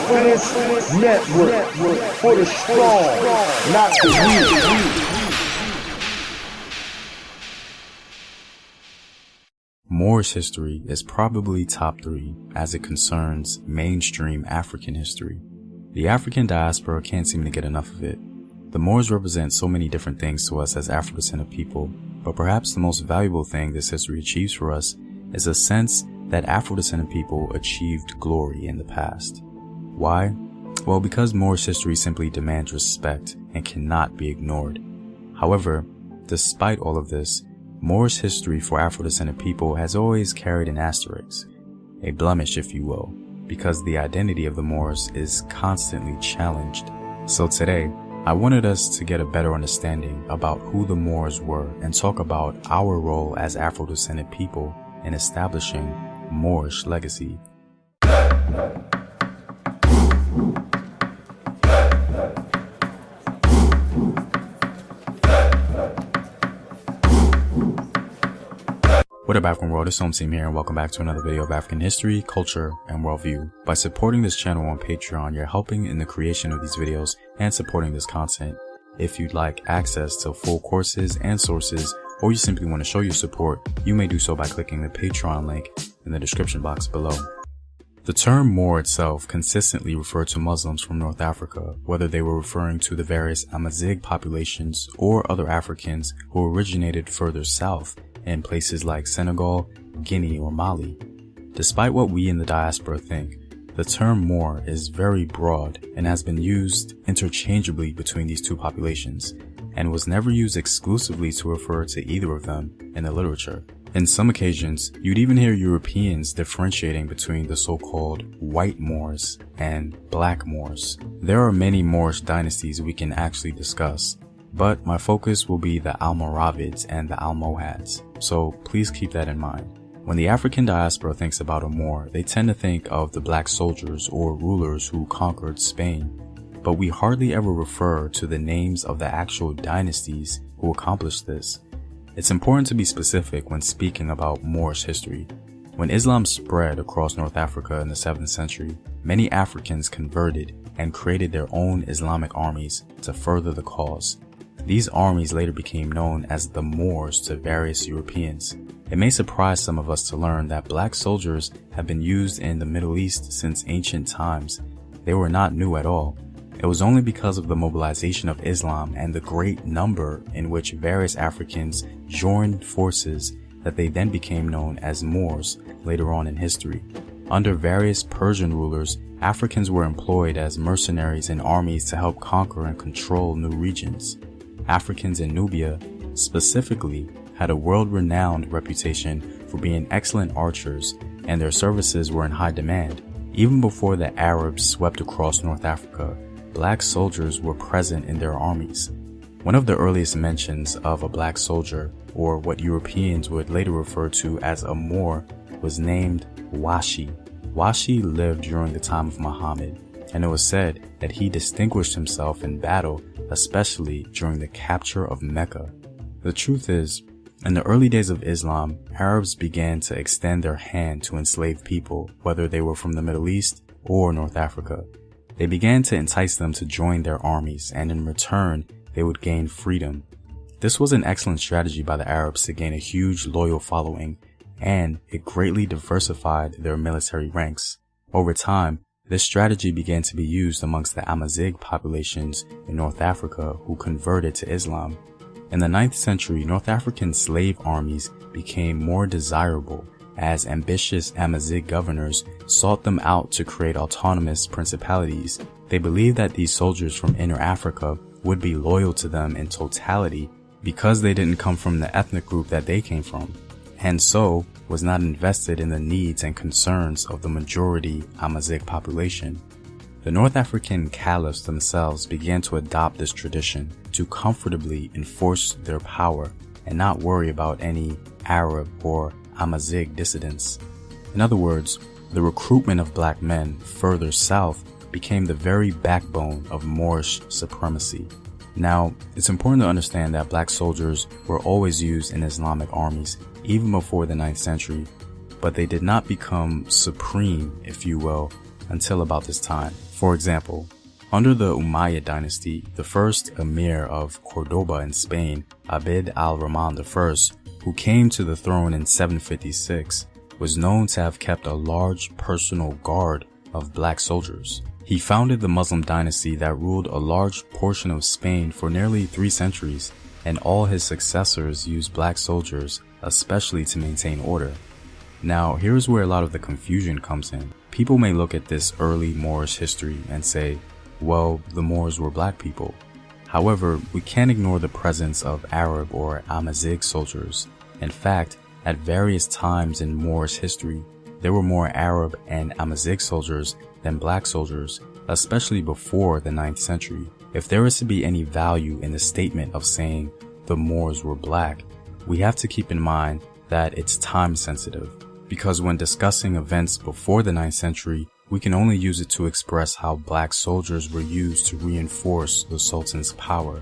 Infinite Network for the strong, not the weak. Moorish history is probably top 3 as it concerns mainstream African history. The African diaspora can't seem to get enough of it. The Moors represent so many different things to us as Afro-descended people, but perhaps the most valuable thing this history achieves for us is a sense that Afro-descended people achieved glory in the past. Why? Well, because Moorish history simply demands respect and cannot be ignored. However, despite all of this, Moorish history for Afro-descended people has always carried an asterisk, a blemish if you will, because the identity of the Moors is constantly challenged. So today, I wanted us to get a better understanding about who the Moors were and talk about our role as Afro-descended people in establishing Moorish legacy. What up, African world? It's Home Team here, and welcome back to another video of African history, culture, and worldview. By supporting this channel on Patreon, you're helping in the creation of these videos and supporting this content. If you'd like access to full courses and sources, or you simply want to show your support, you may do so by clicking the Patreon link in the description box below. The term Moor itself consistently referred to Muslims from North Africa, whether they were referring to the various Amazigh populations or other Africans who originated further south in places like Senegal, Guinea, or Mali. Despite what we in the diaspora think, the term Moor is very broad and has been used interchangeably between these two populations, and was never used exclusively to refer to either of them in the literature. In some occasions, you'd even hear Europeans differentiating between the so-called white Moors and black Moors. There are many Moorish dynasties we can actually discuss, but my focus will be the Almoravids and the Almohads, so please keep that in mind. When the African diaspora thinks about a Moor, they tend to think of the black soldiers or rulers who conquered Spain, but we hardly ever refer to the names of the actual dynasties who accomplished this. It's important to be specific when speaking about Moorish history. When Islam spread across North Africa in the 7th century, many Africans converted and created their own Islamic armies to further the cause. These armies later became known as the Moors to various Europeans. It may surprise some of us to learn that black soldiers have been used in the Middle East since ancient times. They were not new at all. It was only because of the mobilization of Islam and the great number in which various Africans joined forces that they then became known as Moors later on in history. Under various Persian rulers, Africans were employed as mercenaries in armies to help conquer and control new regions. Africans in Nubia, specifically, had a world-renowned reputation for being excellent archers, and their services were in high demand. Even before the Arabs swept across North Africa, black soldiers were present in their armies. One of the earliest mentions of a black soldier, or what Europeans would later refer to as a Moor, was named Washi. Washi lived during the time of Muhammad, and it was said that he distinguished himself in battle, especially during the capture of Mecca. The truth is, in the early days of Islam, Arabs began to extend their hand to enslaved people, whether they were from the Middle East or North Africa. They began to entice them to join their armies, and in return, they would gain freedom. This was an excellent strategy by the Arabs to gain a huge loyal following, and it greatly diversified their military ranks. Over time, this strategy began to be used amongst the Amazigh populations in North Africa who converted to Islam. In the 9th century, North African slave armies became more desirable as ambitious Amazigh governors sought them out to create autonomous principalities. They believed that these soldiers from Inner Africa would be loyal to them in totality because they didn't come from the ethnic group that they came from, and so was not invested in the needs and concerns of the majority Amazigh population. The North African caliphs themselves began to adopt this tradition to comfortably enforce their power and not worry about any Arab or Amazigh dissidents. In other words, the recruitment of black men further south became the very backbone of Moorish supremacy. Now, it's important to understand that black soldiers were always used in Islamic armies, even before the 9th century, but they did not become supreme, if you will, until about this time. For example, under the Umayyad dynasty, the first emir of Cordoba in Spain, Abd al-Rahman I, who came to the throne in 756, was known to have kept a large personal guard of black soldiers. He founded the Muslim dynasty that ruled a large portion of Spain for nearly 3 centuries, and all his successors used black soldiers, especially to maintain order. Now, here's where a lot of the confusion comes in. People may look at this early Moorish history and say, well, the Moors were black people. However, we can't ignore the presence of Arab or Amazigh soldiers. In fact, at various times in Moorish history, there were more Arab and Amazigh soldiers than black soldiers, especially before the 9th century. If there is to be any value in the statement of saying the Moors were black, we have to keep in mind that it's time sensitive, because when discussing events before the 9th century, we can only use it to express how black soldiers were used to reinforce the Sultan's power.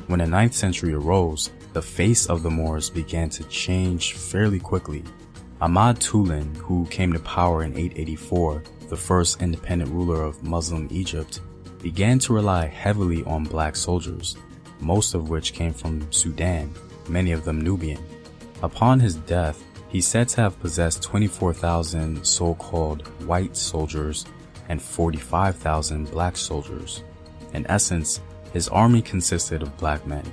When the 9th century arose, the face of the Moors began to change fairly quickly. Ahmad Tulin, who came to power in 884, the first independent ruler of Muslim Egypt, began to rely heavily on black soldiers, most of which came from Sudan, many of them Nubian. Upon his death, he's said to have possessed 24,000 so-called white soldiers and 45,000 black soldiers. In essence, his army consisted of black men.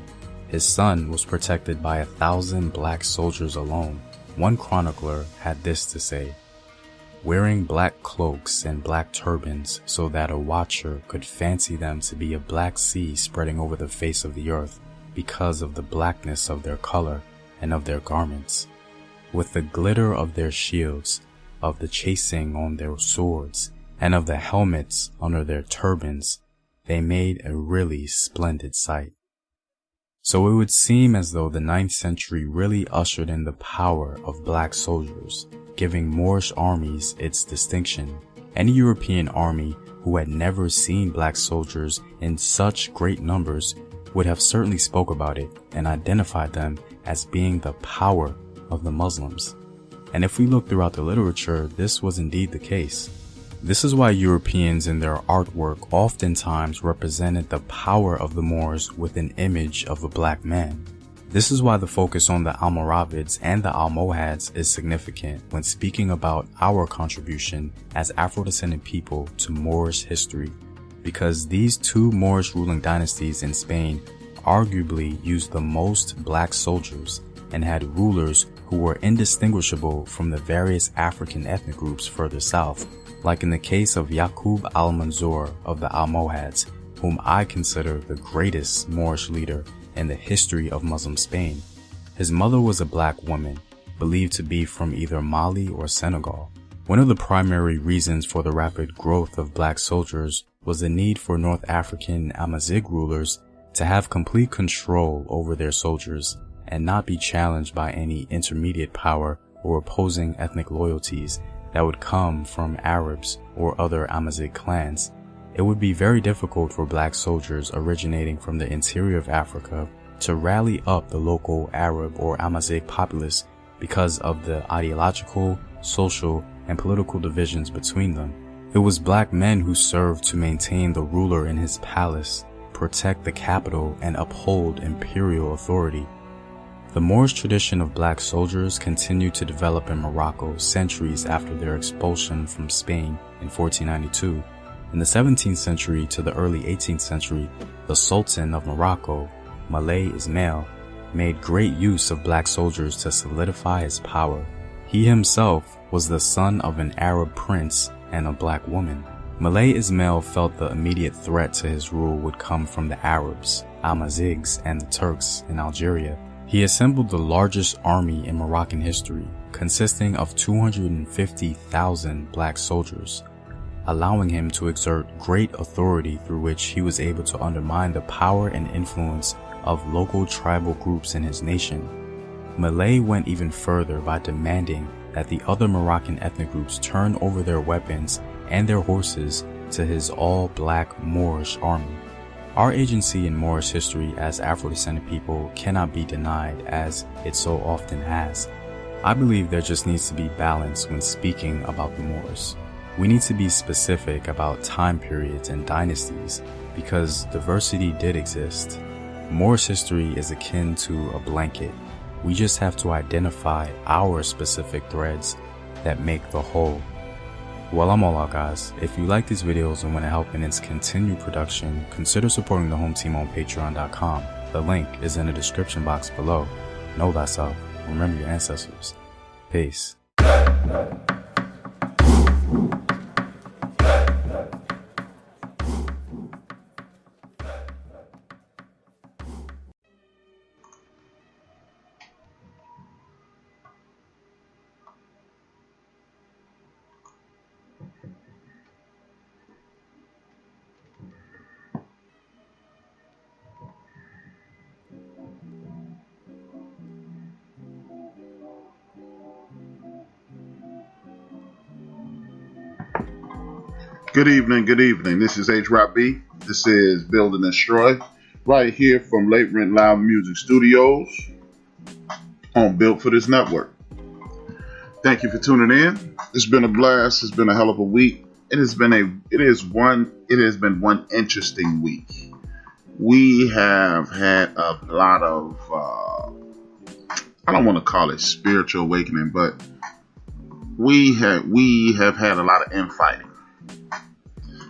His son was protected by 1,000 black soldiers alone. One chronicler had this to say, wearing black cloaks and black turbans so that a watcher could fancy them to be a black sea spreading over the face of the earth because of the blackness of their color and of their garments. With the glitter of their shields, of the chasing on their swords, and of the helmets under their turbans, they made a really splendid sight. So it would seem as though the 9th century really ushered in the power of black soldiers, giving Moorish armies its distinction. Any European army who had never seen black soldiers in such great numbers would have certainly spoke about it and identified them as being the power of the Muslims. And if we look throughout the literature, this was indeed the case. This is why Europeans in their artwork oftentimes represented the power of the Moors with an image of a black man. This is why the focus on the Almoravids and the Almohads is significant when speaking about our contribution as Afro-descendant people to Moorish history, because these 2 Moorish ruling dynasties in Spain arguably used the most black soldiers and had rulers who were indistinguishable from the various African ethnic groups further south, like in the case of Yaqub al-Manzur of the Almohads, whom I consider the greatest Moorish leader in the history of Muslim Spain. His mother was a black woman, believed to be from either Mali or Senegal. One of the primary reasons for the rapid growth of black soldiers was the need for North African Amazigh rulers to have complete control over their soldiers and not be challenged by any intermediate power or opposing ethnic loyalties that would come from Arabs or other Amazigh clans. It would be very difficult for black soldiers originating from the interior of Africa to rally up the local Arab or Amazigh populace because of the ideological, social, and political divisions between them. It was black men who served to maintain the ruler in his palace, protect the capital, and uphold imperial authority. The Moorish tradition of black soldiers continued to develop in Morocco centuries after their expulsion from Spain in 1492. In the 17th century to the early 18th century, the Sultan of Morocco, Moulay Ismail, made great use of black soldiers to solidify his power. He himself was the son of an Arab prince and a black woman. Moulay Ismail felt the immediate threat to his rule would come from the Arabs, Amazighs, and the Turks in Algeria. He assembled the largest army in Moroccan history, consisting of 250,000 black soldiers, allowing him to exert great authority through which he was able to undermine the power and influence of local tribal groups in his nation. Moulay went even further by demanding that the other Moroccan ethnic groups turn over their weapons and their horses to his all-black Moorish army. Our agency in Moorish history as Afro-descendant people cannot be denied, as it so often has. I believe there just needs to be balance when speaking about the Moors. We need to be specific about time periods and dynasties because diversity did exist. Morse history is akin to a blanket. We just have to identify our specific threads that make the whole. Well, I'm all out, guys. If you like these videos and want to help in its continued production, consider supporting the home team on patreon.com. The link is in the description box below. Know thyself. Remember your ancestors. Peace. Good evening. This is HRap B. This is Build and Destroy, right here from Late Rent Loud Music Studios on Built for This Network. Thank you for tuning in. It's been a blast. It's been a hell of a week. It has been one interesting week. We have had a lot of I don't want to call it spiritual awakening, but we have had a lot of infighting.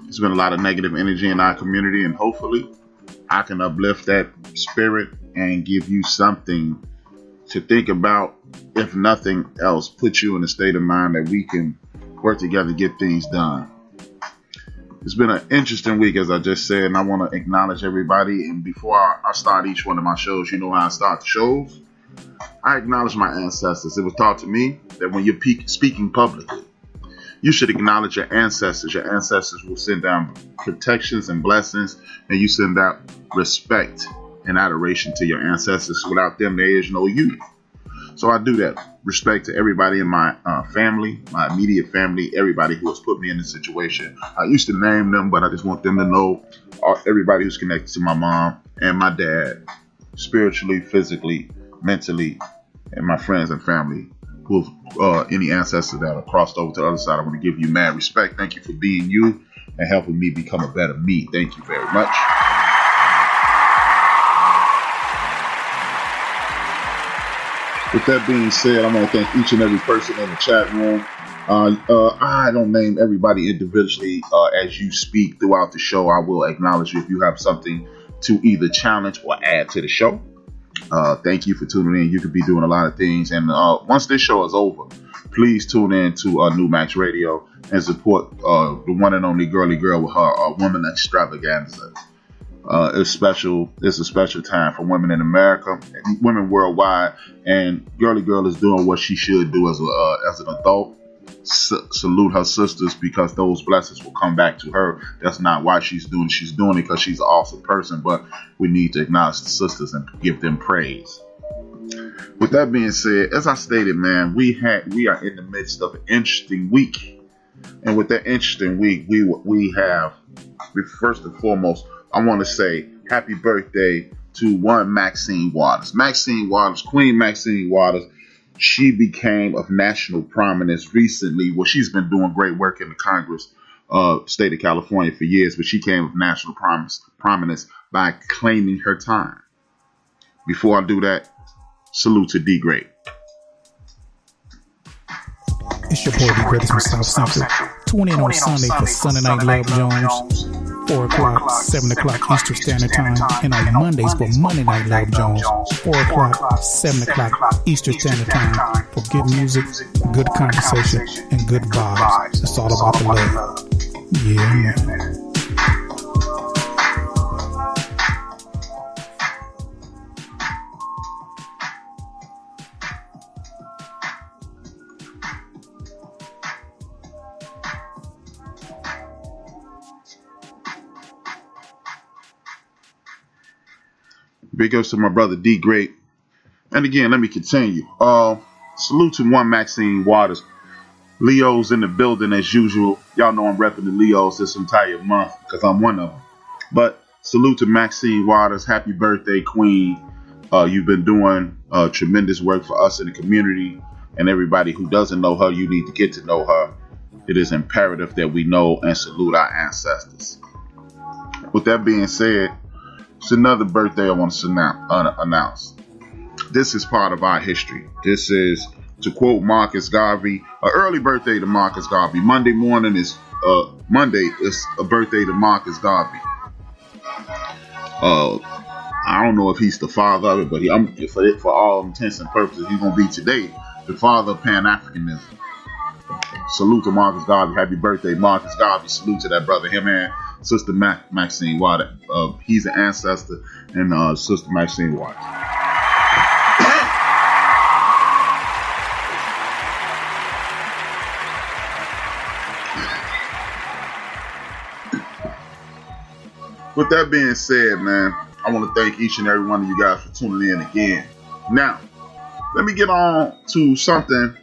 There's been a lot of negative energy in our community, and hopefully I can uplift that spirit and give you something to think about. If nothing else, put you in a state of mind that we can work together to get things done. It's been an interesting week, as I just said, and I want to acknowledge everybody. And before I start each one of my shows, you know how I start the shows? I acknowledge my ancestors. It was taught to me that when you're speaking publicly, you should acknowledge your ancestors. Your ancestors will send down protections and blessings, and you send out respect and adoration to your ancestors. Without them, there is no you. So I do that. Respect to everybody in my family, my immediate family, everybody who has put me in this situation. I used to name them, but I just want them to know everybody who's connected to my mom and my dad, spiritually, physically, mentally, and my friends and family. Who any ancestors that are crossed over to the other side, I want to give you mad respect. Thank you for being you and helping me become a better me. Thank you very much. With that being said, I want to thank each and every person in the chat room. I don't name everybody individually. As you speak throughout the show, I will acknowledge you if you have something to either challenge or add to the show. Thank you for tuning in. You could be doing a lot of things. And once this show is over, please tune in to New Max Radio and support the one and only Girly Girl with her Woman Extravaganza. It's special. It's a special time for women in America, women worldwide. And Girly Girl is doing what she should do as an adult. Salute her sisters, because those blessings will come back to her. That's not why she's doing it because she's an awesome person, but we need to acknowledge the sisters and give them praise. With that being said, as I stated, man, we are in the midst of an interesting week, and with that interesting week, we have first and foremost, I want to say happy birthday to one Maxine Waters. Queen Maxine Waters. She became of national prominence recently. Well, she's been doing great work in the Congress, state of California for years, but she came of national prominence by claiming her time. Before I do that, salute to D Great. It's your boy D Great from South Central. Tune in on Sunday for Sunday Night Love Jones. 4 o'clock, 7 o'clock Eastern Standard Time, and on Mondays for Monday Night Love Jones, 4 o'clock, 7 o'clock Eastern Standard Time for good music, good conversation, and good vibes. It's all about the love. Yeah, man. Big ups to my brother D Great. And again, let me continue. Salute to one Maxine Waters. Leo's in the building as usual. Y'all know I'm repping the Leos this entire month because I'm one of them. But salute to Maxine Waters. Happy birthday, Queen. You've been doing tremendous work for us in the community. And everybody who doesn't know her, you need to get to know her. it is imperative that we know and salute our ancestors. With that being said, it's another birthday I want to announce. This is part of our history. This is, to quote Marcus Garvey, an early birthday to Marcus Garvey. Monday is a birthday to Marcus Garvey. I don't know if he's the father of it, but for all intents and purposes, he's gonna be today the father of Pan-Africanism. Salute to Marcus Garvey. Happy birthday, Marcus Garvey. Salute to that brother, him and Sister Maxine Waters. He's an ancestor, and Sister Maxine Waters. With that being said, man, I want to thank each and every one of you guys for tuning in again. Now, let me get on to something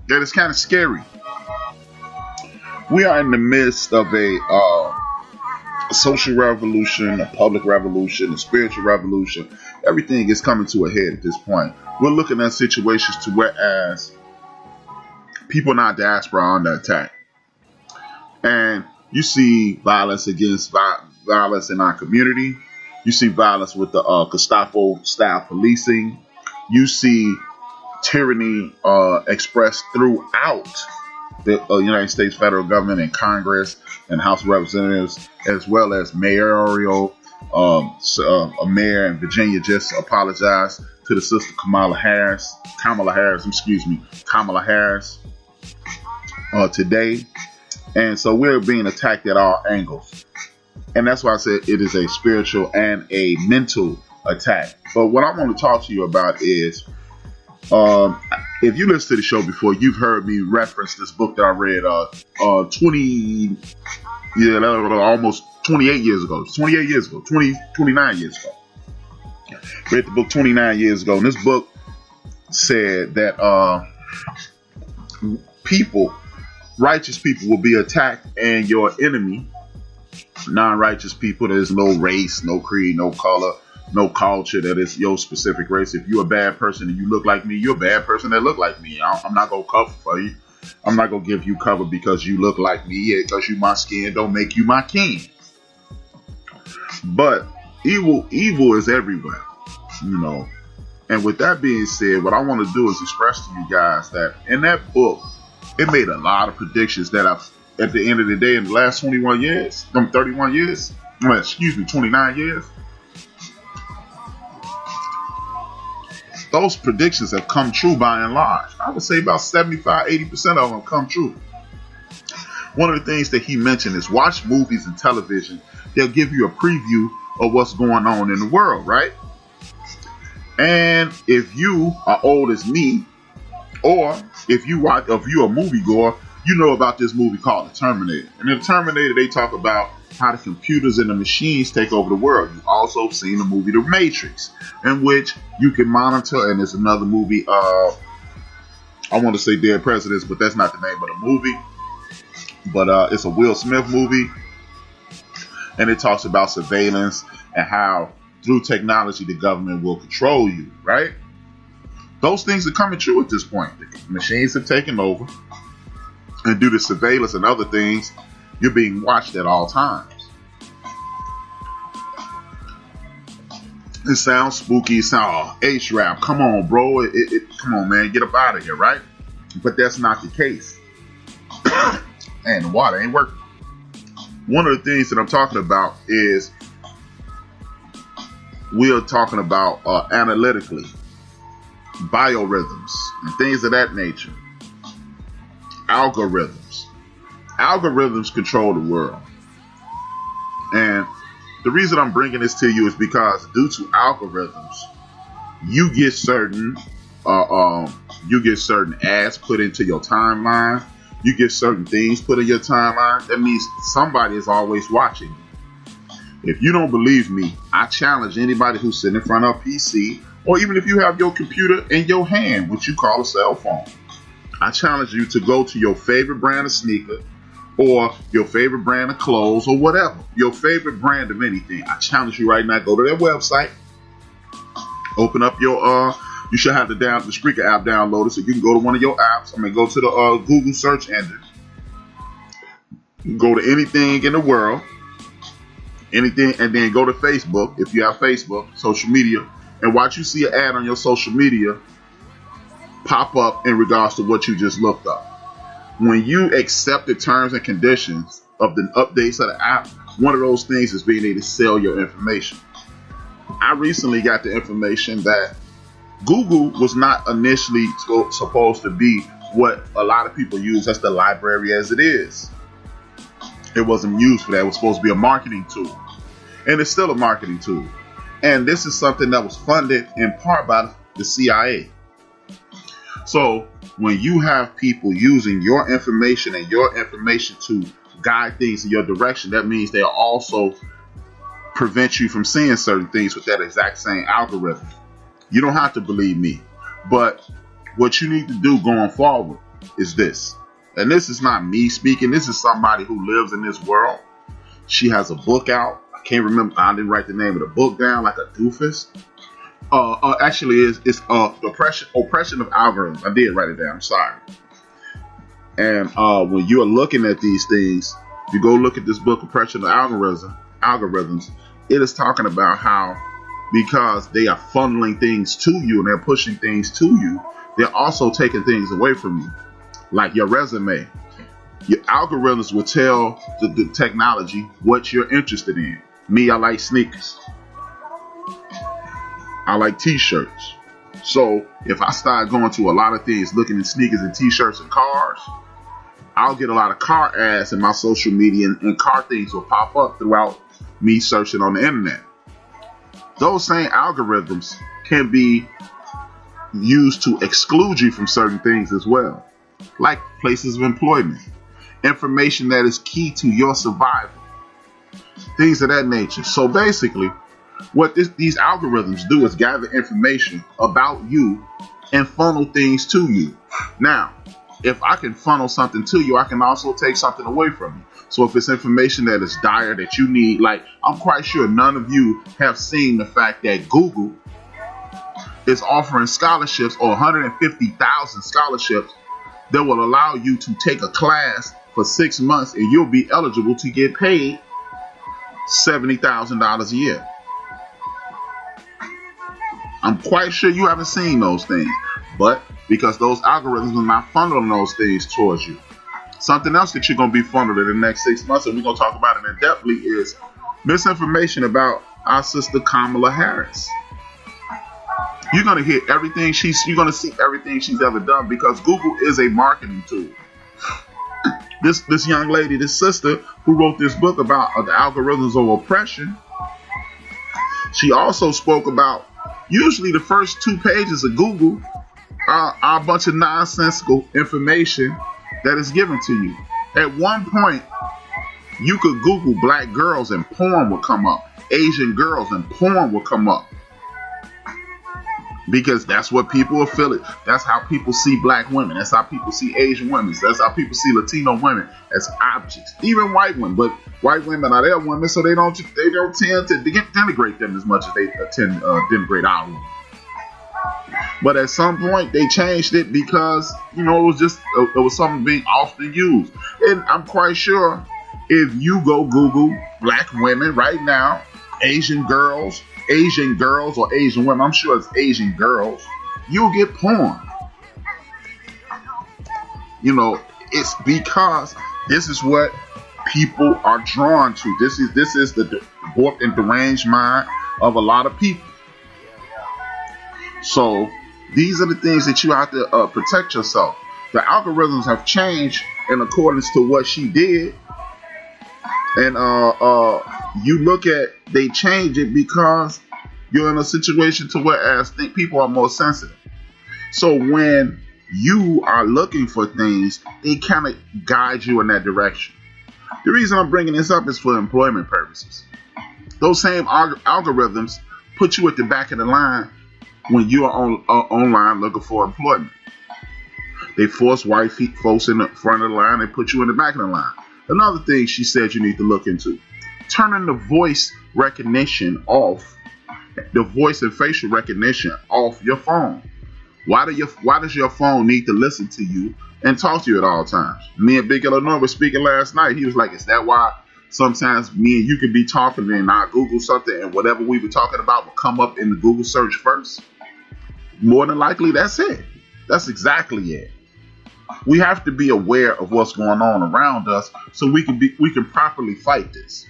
that is kind of scary. We are in the midst of a social revolution, a public revolution, a spiritual revolution. Everything is coming to a head at this point. We're looking at situations to whereas people in our diaspora are under attack. And you see violence against violence in our community. You see violence with the Gestapo-style policing. You see tyranny expressed throughout the United States federal government and Congress and House of Representatives, as well as mayoral. A mayor in Virginia just apologized to the sister Kamala Harris today. And so we're being attacked at all angles. And that's why I said it is a spiritual and a mental attack. But what I want to talk to you about is, if you listen to the show before, you've heard me reference this book that I read almost 28 years ago. 29 years ago. Read the book 29 years ago. And this book said that righteous people will be attacked, and your enemy, non-righteous people, there's no race, no creed, no color, no culture that is your specific race. If you're a bad person and you look like me, you're a bad person that look like me. I'm not going to cover for you. I'm not going to give you cover because you look like me, because you my skin don't make you my king. But evil is everywhere, you know. And with that being said, what I want to do is express to you guys that in that book, it made a lot of predictions that at the end of the day, in the last 29 years, those predictions have come true by and large. I would say about 75-80% of them come true. One of the things that he mentioned is watch movies and television. They'll give you a preview of what's going on in the world, right? And if you are old as me, or if you're a moviegoer, you know about this movie called The Terminator. And in The Terminator, they talk about how the computers and the machines take over the world. You've also seen the movie The Matrix, in which you can monitor, and there's another movie, I want to say Dead Presidents, but that's not the name of the movie. But it's a Will Smith movie, and it talks about surveillance and how through technology the government will control you, right? Those things are coming true at this point. The machines have taken over, and due to surveillance and other things, you're being watched at all times. It sounds spooky. It sounds, HRap, come on, bro. Come on, man, get up out of here, right? But that's not the case. And the water ain't working. One of the things that I'm talking about is we are talking about analytically, biorhythms, and things of that nature. Algorithms. Algorithms control the world. And the reason I'm bringing this to you is because due to algorithms, you get certain ads put into your timeline. You get certain things put in your timeline. That means somebody is always watching you. If you don't believe me, I challenge anybody who's sitting in front of a PC, or even if you have your computer in your hand, which you call a cell phone, I challenge you to go to your favorite brand of sneaker, or your favorite brand of clothes, or whatever, your favorite brand of anything. I challenge you right now, go to their website, open up your, you should have the Spreaker app downloaded, so you can go to one of your apps, go to the Google search engine, Go to anything in the world, anything, and then go to Facebook if you have Facebook, social media, and watch you see an ad on your social media pop up in regards to what you just looked up. When you accept the terms and conditions of the updates of the app, one of those things is being able to sell your information. I recently got the information that Google was not initially supposed to be what a lot of people use as the library as it is. It wasn't used for that. It was supposed to be a marketing tool. And it's still a marketing tool. And this is something that was funded in part by the CIA. So when you have people using your information and your information to guide things in your direction, that means they'll also prevent you from seeing certain things with that exact same algorithm. You don't have to believe me. But what you need to do going forward is this. And this is not me speaking. This is somebody who lives in this world. She has a book out. I can't remember. I didn't write the name of the book down like a doofus. Actually, it's Oppression of Algorithms. I did write it down. I'm sorry. And when you are looking at these things, you go look at this book, Oppression of Algorithms. It is talking about how, because they are funneling things to you and they're pushing things to you, they're also taking things away from you. Like your resume. Your algorithms will tell the technology what you're interested in. Me, I like sneakers. I like t-shirts. So if I start going to a lot of things, looking at sneakers and t-shirts and cars, I'll get a lot of car ads in my social media, and car things will pop up throughout me searching on the internet. Those same algorithms can be used to exclude you from certain things as well, like places of employment, information that is key to your survival, things of that nature. So basically, what these algorithms do is gather information about you and funnel things to you. Now, if I can funnel something to you, I can also take something away from you. So if it's information that is dire that you need, like, I'm quite sure none of you have seen the fact that Google is offering scholarships, or 150,000 scholarships, that will allow you to take a class for 6 months and you'll be eligible to get paid $70,000 a year. I'm quite sure you haven't seen those things, but because those algorithms are not funneling those things towards you. Something else that you're going to be funneled in the next 6 months, and we're going to talk about it in depthly, is misinformation about our sister Kamala Harris. You're going to hear everything you're going to see everything she's ever done, because Google is a marketing tool. This young lady, this sister who wrote this book about the algorithms of oppression, she also spoke about, usually the first 2 pages of Google are a bunch of nonsensical information that is given to you. At one point, you could Google black girls and porn will come up. Asian girls and porn will come up. Because that's what people are feeling. That's how people see black women. That's how people see Asian women. That's how people see Latino women as objects. Even white women. But white women are their women, so they don't tend to denigrate them as much as they tend to denigrate our women. But at some point, they changed it because, it was something being often used. And I'm quite sure if you go Google black women right now, Asian girls or Asian women, I'm sure it's Asian girls, you'll get porn. It's because this is what people are drawn to. This is the warped and deranged mind of a lot of people. So these are the things that you have to protect yourself. The algorithms have changed in accordance to what she did. And you look at, they change it because you're in a situation to where people are more sensitive. So when you are looking for things, they kind of guide you in that direction. The reason I'm bringing this up is for employment purposes. Those same algorithms put you at the back of the line when you are online looking for employment. They force white folks in the front of the line. They put you in the back of the line. Another thing she said you need to look into: turning the voice recognition off, the voice and facial recognition off your phone. Why does your phone need to listen to you and talk to you at all times. Me and Big Illinois were speaking last night. He was like, is that why sometimes me and you could be talking and I Google something and whatever we were talking about will come up in the Google search first? More than likely, that's it. That's exactly it. We have to be aware of what's going on around us so we can properly fight this.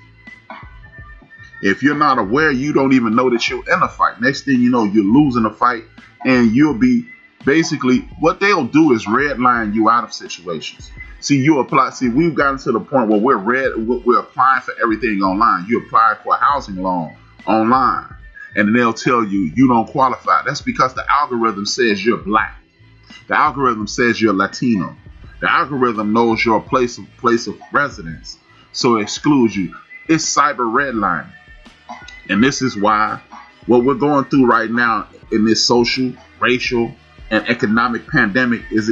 If you're not aware, you don't even know that you're in a fight. Next thing you know, you're losing a fight, and you'll be basically, what they'll do is redline you out of situations. See, we've gotten to the point where we're applying for everything online. You apply for a housing loan online, and they'll tell you don't qualify. That's because the algorithm says you're black. The algorithm says you're Latino. The algorithm knows your place of residence, so it excludes you. It's cyber redlining. And this is why what we're going through right now in this social, racial, and economic pandemic is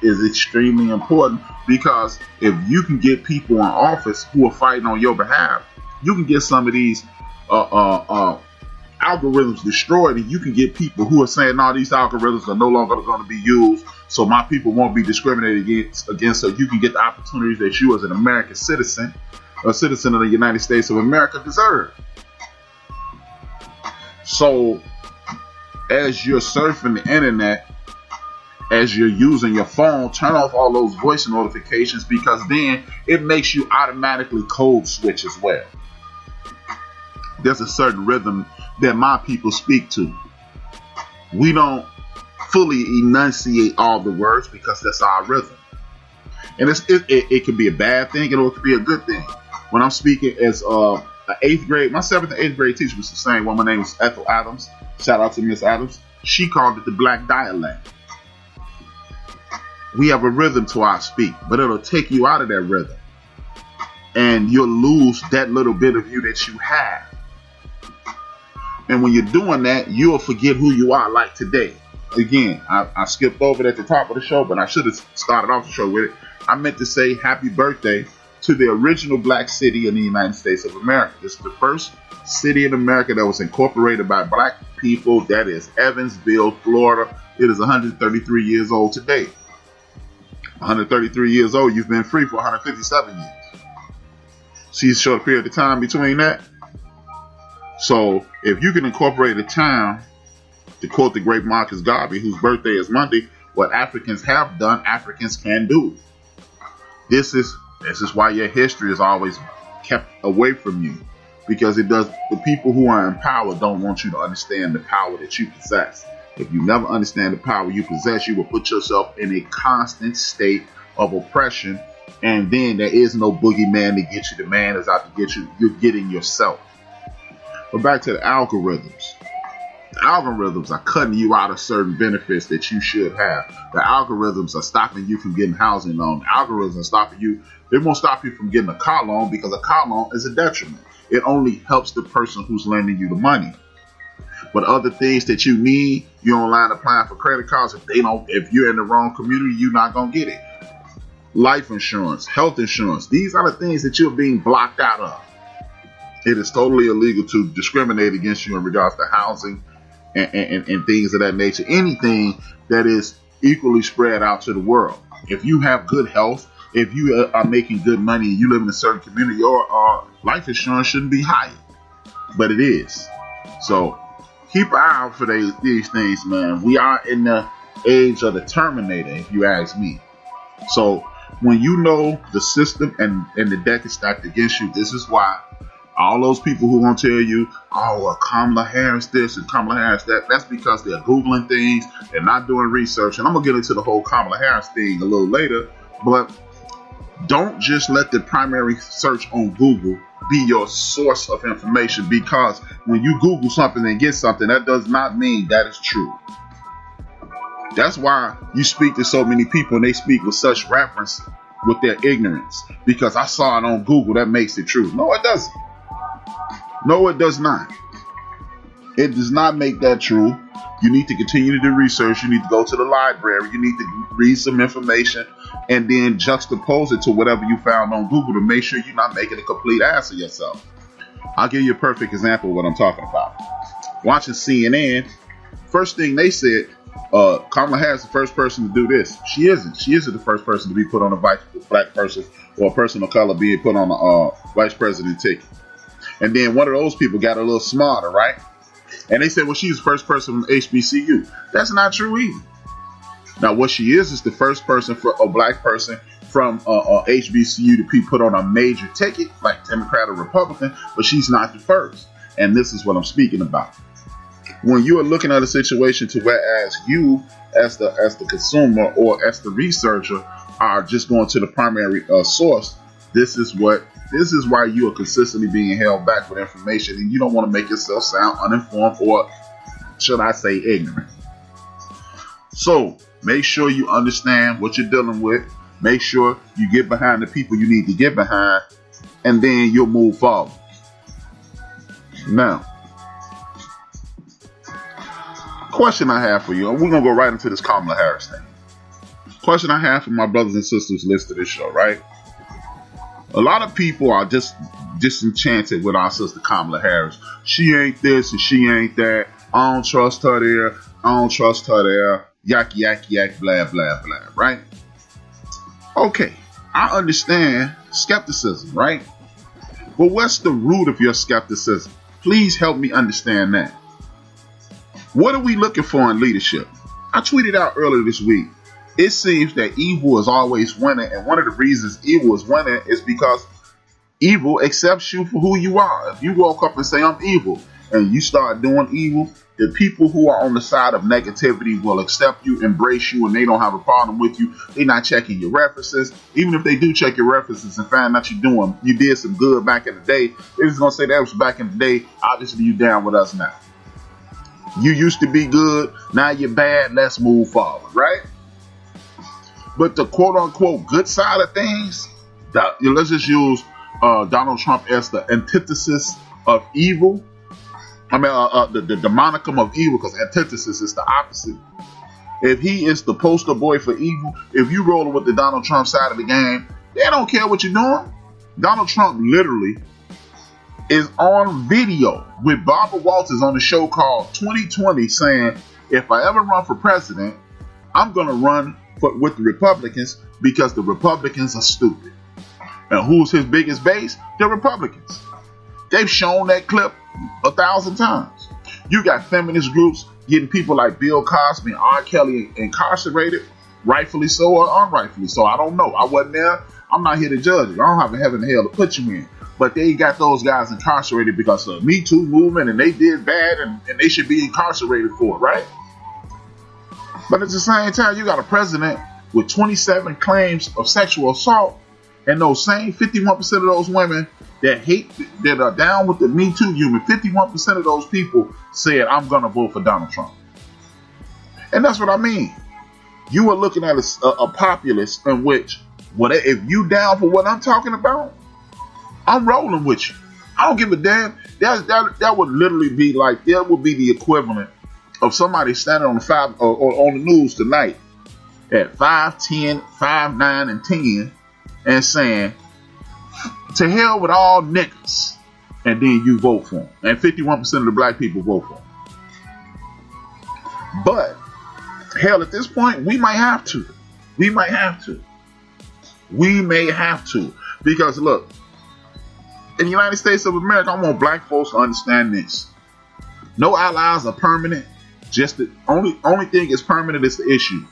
extremely important, because if you can get people in office who are fighting on your behalf, you can get some of these algorithms destroyed, and you can get people who are saying, no, these algorithms are no longer going to be used, so my people won't be discriminated against, so you can get the opportunities that you as an American citizen, a citizen of the United States of America, deserve. So as you're surfing the internet, as you're using your phone, turn off all those voice notifications, because then it makes you automatically code switch as well. There's a certain rhythm that my people speak to. We don't fully enunciate all the words because that's our rhythm. And it can be a bad thing, or it could be a good thing. When I'm speaking as my 7th and 8th grade teacher was the same one. My name was Ethel Adams. Shout out to Miss Adams. She called it the black dialect. We have a rhythm to our speak, but it'll take you out of that rhythm, and you'll lose that little bit of you that you have. And when you're doing that, you'll forget who you are. Like today, again, I skipped over it at the top of the show, but I should have started off the show with it. I meant to say happy birthday to the original black city in the United States of America. This is the first city in America that was incorporated by black people. That is Evansville, Florida. It is 133 years old today. 133 years old. You've been free for 157 years. See a short period of time between that. So if you can incorporate a town, to quote the great Marcus Garvey, whose birthday is Monday, what Africans have done, Africans can do. This is why your history is always kept away from you, because the people who are in power don't want you to understand the power that you possess. If you never understand the power you possess, you will put yourself in a constant state of oppression, and then there is no boogeyman to get you. The man is out to get you. You're getting yourself. But back to the algorithms. The algorithms are cutting you out of certain benefits that you should have. The algorithms are stopping you from getting housing loan. The algorithms are stopping you. They won't stop you from getting a car loan, because a car loan is a detriment. It only helps the person who's lending you the money. But other things that you need, you're online applying for credit cards. If you're in the wrong community, you're not going to get it. Life insurance, health insurance. These are the things that you're being blocked out of. It is totally illegal to discriminate against you in regards to housing and things of that nature. Anything that is equally spread out to the world. If you have good health, if you are making good money, and you live in a certain community, your life insurance shouldn't be high, but it is. So keep an eye out for these things, man. We are in the age of the Terminator, if you ask me. So when you know the system and the deck is stacked against you, this is why all those people who want to tell you, Kamala Harris this and Kamala Harris that, that's because they're Googling things, they're not doing research. And I'm going to get into the whole Kamala Harris thing a little later, but don't just let the primary search on Google be your source of information, because when you Google something and get something, that does not mean that is true. That's why you speak to so many people and they speak with such reference with their ignorance, because I saw it on Google, that makes it true. No, it doesn't. No, it does not. It does not make that true. You need to continue to do research. You need to go to the library. You need to read some information and then juxtapose it to whatever you found on Google to make sure you're not making a complete ass of yourself. I'll give you a perfect example of what I'm talking about. Watching CNN, first thing they said, Kamala Harris is the first person to do this. She isn't. She isn't the first person to be put on a black person or a person of color being put on a vice president ticket. And then one of those people got a little smarter, right? And they said, well, she's the first person from HBCU. That's not true either. Now, what she is the first person for a black person from HBCU to be put on a major ticket, like Democrat or Republican, but she's not the first. And this is what I'm speaking about. When you are looking at a situation to whereas you, as the consumer or as the researcher, are just going to the primary source, this is why you are consistently being held back with information, and you don't want to make yourself sound uninformed or, should I say, ignorant. So make sure you understand what you're dealing with. Make sure you get behind the people you need to get behind, and then you'll move forward. Now, question I have for you, and we're going to go right into this Kamala Harris thing. Question I have for my brothers and sisters listening to this show, right? A lot of people are just disenchanted with our sister Kamala Harris. She ain't this and she ain't that. I don't trust her there. I don't trust her there. Yak, yak, yak, blah, blah, blah, right? Okay, I understand skepticism, right? But what's the root of your skepticism? Please help me understand that. What are we looking for in leadership? I tweeted out earlier this week. It seems that evil is always winning, and one of the reasons evil is winning is because evil accepts you for who you are. If you woke up and say, I'm evil, and you start doing evil, the people who are on the side of negativity will accept you, embrace you, and they don't have a problem with you. They're not checking your references. Even if they do check your references and find out you did some good back in the day, they're just going to say that was back in the day. Obviously, you down with us now. You used to be good, now you're bad, let's move forward, right? But the quote-unquote good side of things, let's just use Donald Trump as the antithesis of evil. I mean, the monicum of evil, because antithesis is the opposite. If he is the poster boy for evil, if you rolling with the Donald Trump side of the game, they don't care what you're doing. Donald Trump literally is on video with Barbara Walters on a show called 2020 saying, if I ever run for president, I'm going to run with the Republicans because the Republicans are stupid. And who's his biggest base? The Republicans. They've shown that clip 1,000 times. You got feminist groups getting people like Bill Cosby and R. Kelly incarcerated, rightfully so or unrightfully so. I don't know. I wasn't there. I'm not here to judge you. I don't have a heaven and hell to put you in. But they got those guys incarcerated because of the Me Too movement, and they did bad, and they should be incarcerated for it, right? But at the same time, you got a president with 27 claims of sexual assault, and those same 51% of those women that are down with the Me Too movement, 51% of those people said, I'm going to vote for Donald Trump. And that's what I mean. You are looking at a populace in which, if you down for what I'm talking about, I'm rolling with you. I don't give a damn. That would literally be like, that would be the equivalent of somebody standing on on the news tonight at 5'10", 5'9", and 10 and saying, to hell with all niggas, and then you vote for them. And 51% of the black people vote for them. But, hell, at this point, we might have to. We may have to. Because, look, in the United States of America, I want black folks to understand this. No allies are permanent. Just the only thing is permanent is the issues.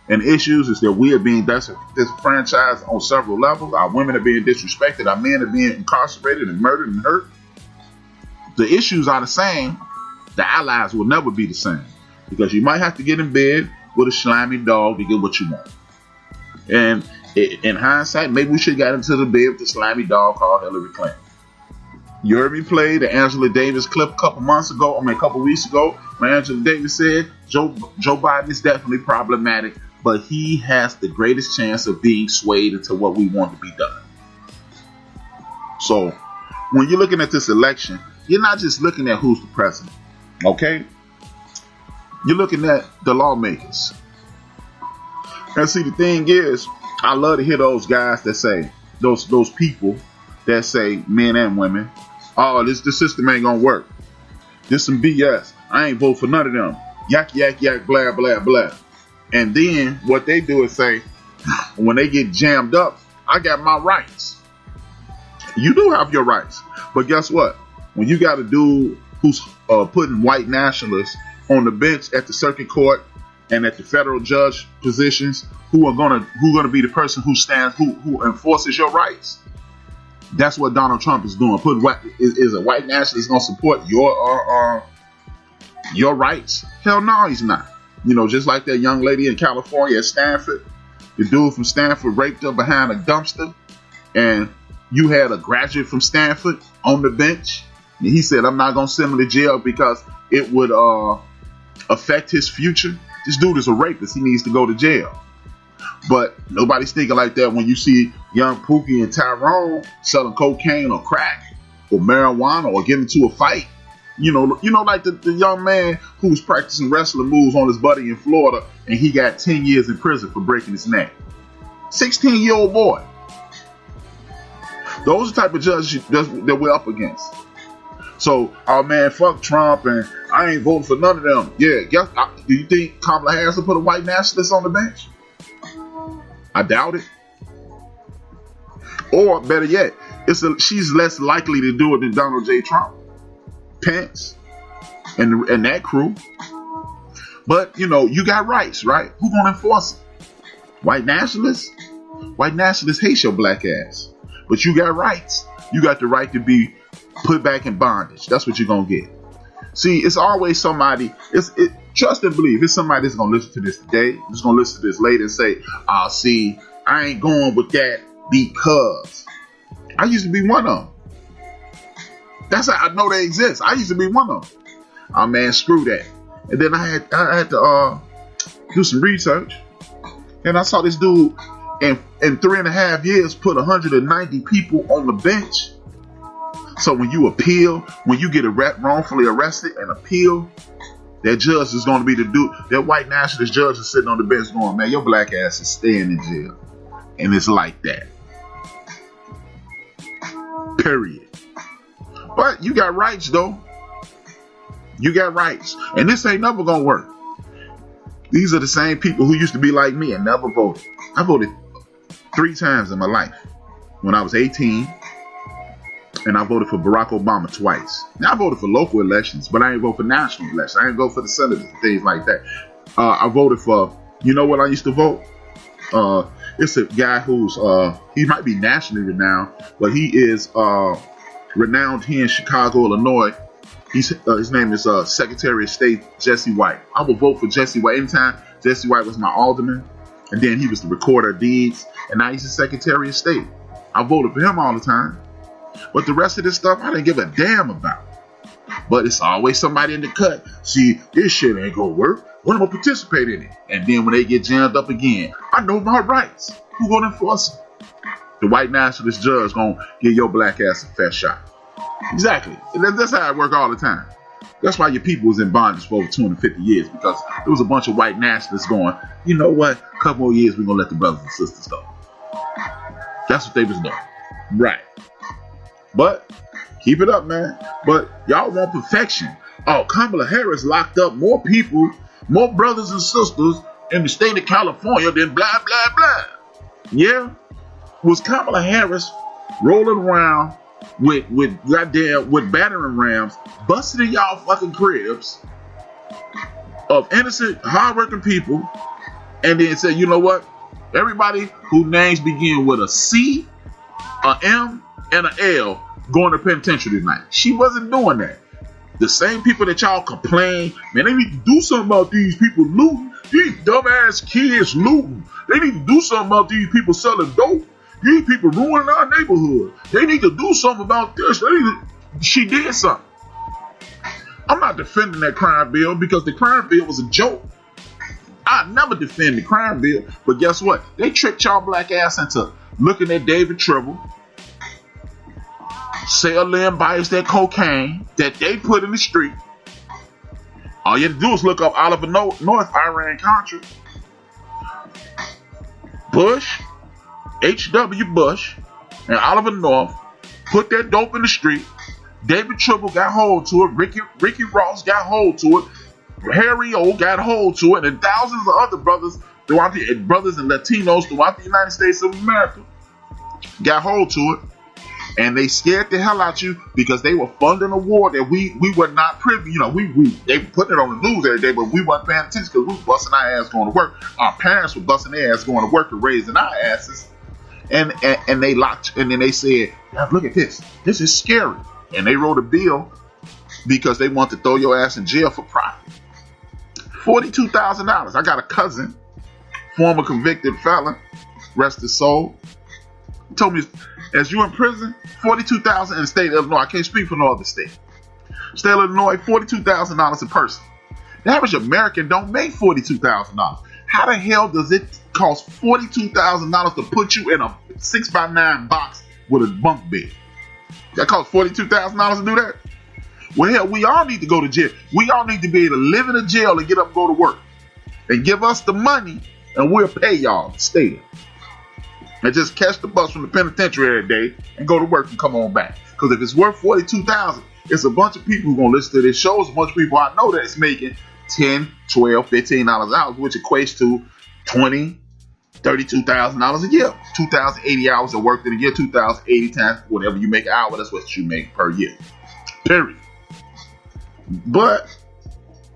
And the issues is that we are being disenfranchised on several levels. Our women are being disrespected. Our men are being incarcerated and murdered and hurt. The issues are the same. The allies will never be the same. Because you might have to get in bed with a slimy dog to get what you want. And in hindsight, maybe we should have got into the bed with the slimy dog called Hillary Clinton. You heard me play the Angela Davis clip a couple weeks ago, when Angela Davis said Joe Biden is definitely problematic, but he has the greatest chance of being swayed into what we want to be done. So, when you're looking at this election, you're not just looking at who's the president, okay? You're looking at the lawmakers. And see, the thing is, I love to hear those guys that say, those people that say, men and women, oh, this system ain't gonna work. This some BS. I ain't vote for none of them. yak, yak, yak, blah, blah, blah. And then what they do is say, when they get jammed up, I got my rights. You do have your rights. But guess what? When you got a dude who's putting white nationalists on the bench at the circuit court and at the federal judge positions, who are gonna be the person who enforces your rights? That's what Donald Trump is doing. Is a white nationalist gonna support your rights? Hell no, he's not. You know, just like that young lady in California at Stanford, the dude from Stanford raped her behind a dumpster, and you had a graduate from Stanford on the bench, and he said, I'm not gonna send him to jail because it would affect his future. This dude is a rapist. He needs to go to jail. But nobody's thinking like that when you see young Pookie and Tyrone selling cocaine or crack or marijuana or getting into a fight. You know, like the young man who was practicing wrestling moves on his buddy in Florida, and he got 10 years in prison for breaking his neck. 16-year-old boy. Those are the type of judges that we're up against. So, oh man, fuck Trump, and I ain't voting for none of them. Yeah, do you think Kamala Harris will put a white nationalist on the bench? I doubt it. Or better yet, she's less likely to do it than Donald J. Trump, Pence, and that crew. But you know, you got rights, right? Who gonna enforce it? White nationalists? White nationalists hate your black ass. But you got rights. You got the right to be put back in bondage. That's what you're gonna get. See, it's always somebody. Trust and believe. It's somebody that's gonna listen to this today. That's gonna listen to this later and say, see, I ain't going with that because I used to be one of them. That's how I know they exist. I used to be one of them. Oh man, screw that. And then I had to do some research, and I saw this dude in 3.5 years put 190 people on the bench. So when you appeal, when you get wrongfully arrested and appeal, that judge is going to be the dude. That white nationalist judge is sitting on the bench going, man, your black ass is staying in jail. And it's like that. Period. But you got rights, though. You got rights. And this ain't never going to work. These are the same people who used to be like me and never voted. I voted 3 times in my life. When I was 18, and I voted for Barack Obama twice. Now, I voted for local elections, but I ain't vote for national elections. I ain't vote for the senators and things like that. I voted for, you know what I used to vote? It's a guy who's, he might be nationally renowned, but he is renowned here in Chicago, Illinois. His name is Secretary of State Jesse White. I will vote for Jesse White anytime. Jesse White was my alderman, and then he was the recorder of deeds, and now he's the Secretary of State. I voted for him all the time. But the rest of this stuff, I didn't give a damn about. But it's always somebody in the cut. See, this shit ain't gonna work. What am I gonna participate in it? And then when they get jammed up again, I know my rights. Who gonna enforce it? The white nationalist judge gonna give your black ass a fair shot. Exactly. That's how it work all the time. That's why your people was in bondage for over 250 years, because there was a bunch of white nationalists going, you know what? A couple more years, we're gonna let the brothers and sisters go. That's what they was doing. Right. But keep it up, man. But y'all want perfection. Oh, Kamala Harris locked up more people, more brothers and sisters in the state of California than blah, blah, blah. Yeah? Was Kamala Harris rolling around with battering rams, busting in y'all fucking cribs of innocent, hardworking people, and then say, you know what? Everybody whose names begin with a C, a M, and an L going to penitentiary tonight. She wasn't doing that. The same people that y'all complain, man, they need to do something about these people looting. These dumbass kids looting. They need to do something about these people selling dope. These people ruining our neighborhood. They need to do something about this. She did something. I'm not defending that crime bill because the crime bill was a joke. I never defend the crime bill, but guess what? They tricked y'all black ass into looking at David Tribble, Sarah Lynn buys that cocaine that they put in the street. All you have to do is look up Oliver North, Iran-Contra. Bush, H.W. Bush, and Oliver North put that dope in the street. David Tribble got hold to it. Ricky Ross got hold to it. Harry O got hold to it, and thousands of other brothers and Latinos throughout the United States of America got hold to it. And they scared the hell out you because they were funding a war that we were not privy. You know, they were putting it on the news every day, but we weren't paying attention because we were busting our ass going to work. Our parents were busting their ass going to work and raising our asses. And they locked, and then they said, look at this. This is scary. And they wrote a bill because they want to throw your ass in jail for profit. $42,000. I got a cousin, former convicted felon, rest his soul. He told me, as you in prison, $42,000 in the state of Illinois. I can't speak for no other state. State of Illinois, $42,000 a person. The average American don't make $42,000. How the hell does it cost $42,000 to put you in a 6x9 box with a bunk bed? That costs $42,000 to do that? Well, hell, we all need to go to jail. We all need to be able to live in a jail and get up and go to work. And give us the money, and we'll pay y'all to stay there. And just catch the bus from the penitentiary every day and go to work and come on back. Because if it's worth $42,000, it's a bunch of people who are going to listen to this show. It's a bunch of people I know that's making $10, $12, $15 an hour, which equates to $20,000, $32,000 a year. 2,080 hours of work in a year, 2,080 times whatever you make an hour, that's what you make per year. Period. But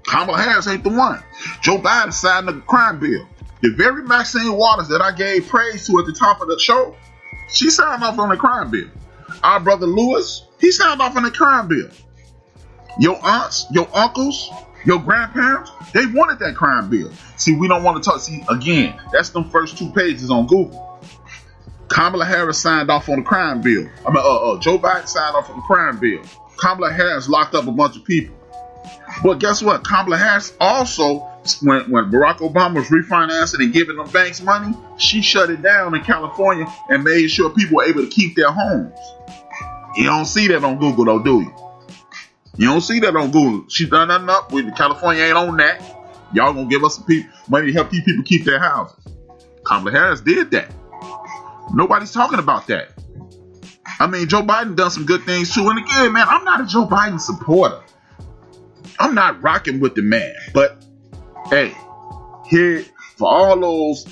Kamala Harris ain't the one. Joe Biden signed the crime bill. The very Maxine Waters that I gave praise to at the top of the show, she signed off on the crime bill. Our brother Lewis, he signed off on the crime bill. Your aunts, your uncles, your grandparents, they wanted that crime bill. See, we don't want to talk. See, again, that's them first 2 pages on Google. Kamala Harris signed off on the crime bill. Joe Biden signed off on the crime bill. Kamala Harris locked up a bunch of people. But guess what? Kamala Harris also, when Barack Obama was refinancing and giving them banks money, she shut it down in California and made sure people were able to keep their homes. You don't see that on Google, though, do you? You don't see that on Google. She done nothing up with California ain't on that. Y'all gonna give us some money to help these people keep their houses. Kamala Harris did that. Nobody's talking about that. I mean, Joe Biden done some good things too. And again, man, I'm not a Joe Biden supporter. I'm not rocking with the man. But hey, here for all those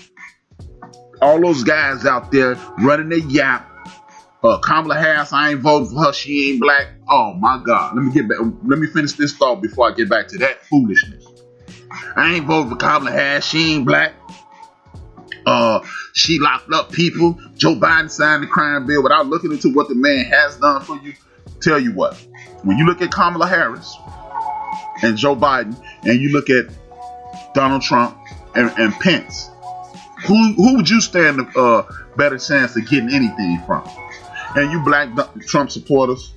guys out there running their yap. Kamala Harris, I ain't voting for her. She ain't black. Oh my God. Let me finish this thought before I get back to that foolishness. I ain't voting for Kamala Harris. She ain't black. She locked up people. Joe Biden signed the crime bill without looking into what the man has done for you. Tell you what, when you look at Kamala Harris and Joe Biden, and you look at Donald Trump and Pence, who would you stand a better chance of getting anything from? And you black Trump supporters,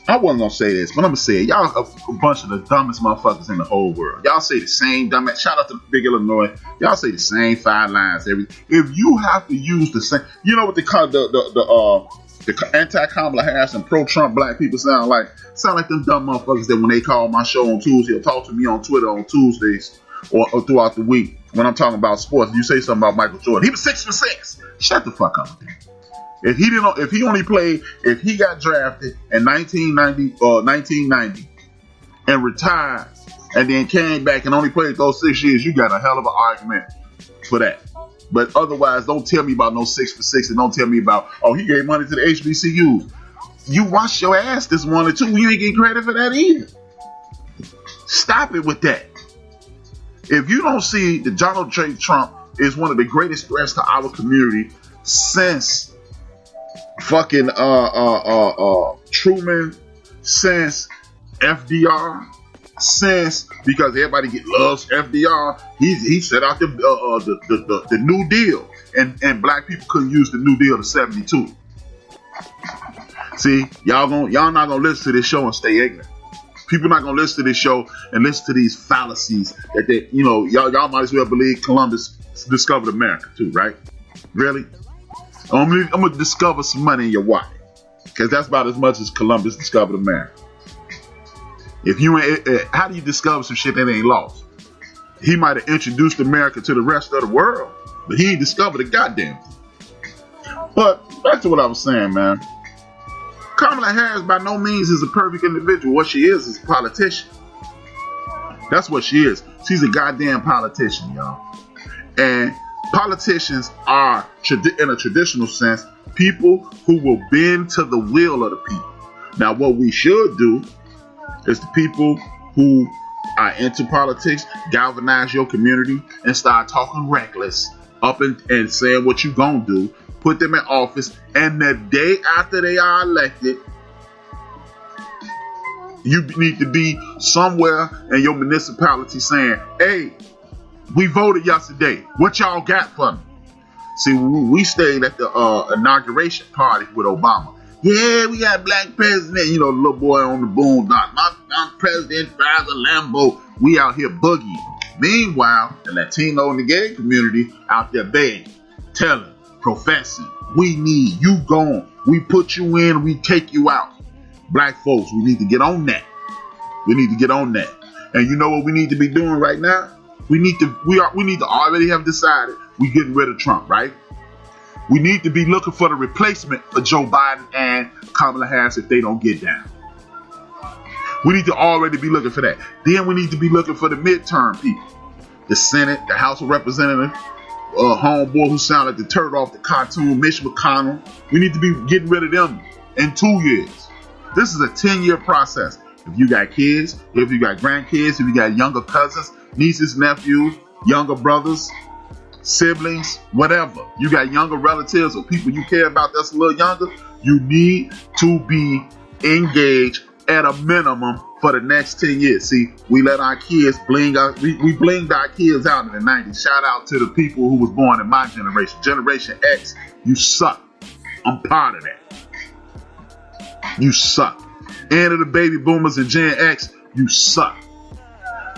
I wasn't gonna say this, but I'm gonna say it. Y'all a bunch of the dumbest motherfuckers in the whole world. Y'all say the same dumb. Shout out to Big Illinois. Y'all say the same 5 lines every. If you have to use the same, you know what the anti-Kamala Harris and pro-Trump black people sound like? Sound like them dumb motherfuckers that when they call my show on Tuesday or talk to me on Twitter on Tuesdays or throughout the week when I'm talking about sports. You say something about Michael Jordan. He was 6 for 6. Shut the fuck up. If he got drafted in 1990 and retired and then came back and only played those 6 years, you got a hell of an argument for that. But otherwise, don't tell me about no 6 for 6 and don't tell me about, he gave money to the HBCUs. You wash your ass this 1 or 2. You ain't getting credit for that either. Stop it with that. If you don't see that Donald J. Trump is one of the greatest threats to our community since fucking Truman, since FDR, because everybody loves FDR, he set out the New Deal, and black people couldn't use the New Deal to 72. See, y'all not gonna listen to this show and stay ignorant. People not gonna listen to this show and listen to these fallacies that they, y'all might as well believe Columbus discovered America too, right? Really? I'm gonna discover some money in your wallet, because that's about as much as Columbus discovered America. How do you discover some shit that ain't lost? He might have introduced America to the rest of the world, but he ain't discovered a goddamn thing. But back to what I was saying, man. Kamala Harris by no means is a perfect individual. What she is a politician. That's what she is. She's a goddamn politician, y'all. And politicians are, in a traditional sense, people who will bend to the will of the people. Now, what we should do is the people who are into politics galvanize your community and start talking reckless up and saying what you gonna do. Put them in office, and the day after they are elected, you need to be somewhere in your municipality saying, hey, we voted yesterday. What y'all got for me? See, we stayed at the inauguration party with Obama. Yeah, we got black president. You know, the little boy on the boondock. My president drives a Lambo. We out here boogieing. Meanwhile, the Latino and the gay community out there begging, telling, professing, we need you gone. We put you in, we take you out. Black folks, we need to get on that. We need to get on that. And you know what we need to be doing right now? We need to already have decided we're getting rid of Trump, right? We need to be looking for the replacement for Joe Biden and Kamala Harris if they don't get down. We need to already be looking for that. Then we need to be looking for the midterm people. The Senate, the House of Representatives, homeboy who sounded like the turtle off the cartoon, Mitch McConnell. We need to be getting rid of them in 2 years. This is a 10-year process. If you got kids, if you got grandkids, if you got younger cousins, nieces, nephews, younger brothers, siblings, whatever. You got younger relatives or people you care about that's a little younger, you need to be engaged at a minimum for the next 10 years. See, we let our kids bling out, we blinged our kids out in the 90s. Shout out to the people who was born in my generation. Generation X, you suck. I'm part of that. You suck. And of the baby boomers and Gen X, you suck.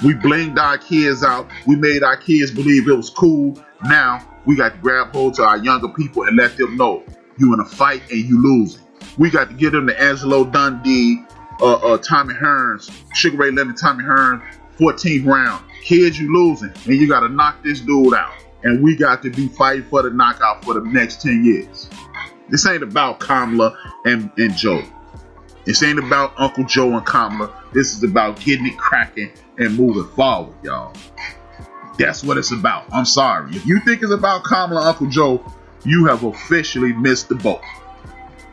We blinged our kids out. We made our kids believe it was cool. Now we got to grab hold to our younger people and let them know you in a fight and you losing. We got to get them to Angelo Dundee, Tommy Hearns, Sugar Ray Leonard, Tommy Hearns, 14th round. Kids, you losing, and you got to knock this dude out. And we got to be fighting for the knockout for the next 10 years. This ain't about Kamala and Joe. This ain't about Uncle Joe and Kamala. This is about getting it cracking and moving forward, y'all. That's what it's about. I'm sorry. If you think it's about Kamala and Uncle Joe, you have officially missed the boat.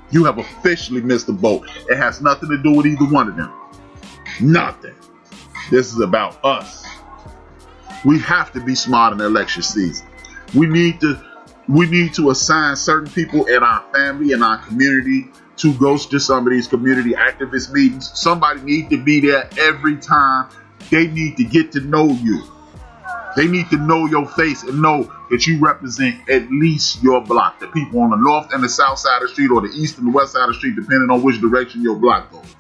You have officially missed the boat. It has nothing to do with either one of them. Nothing. This is about us. We have to be smart in the election season. We need to assign certain people in our family and our community to go to some of these community activist meetings. Somebody need to be there every time. They need to get to know you. They need to know your face and know that you represent at least your block. The people on the north and the south side of the street, or the east and the west side of the street, depending on which direction your block goes.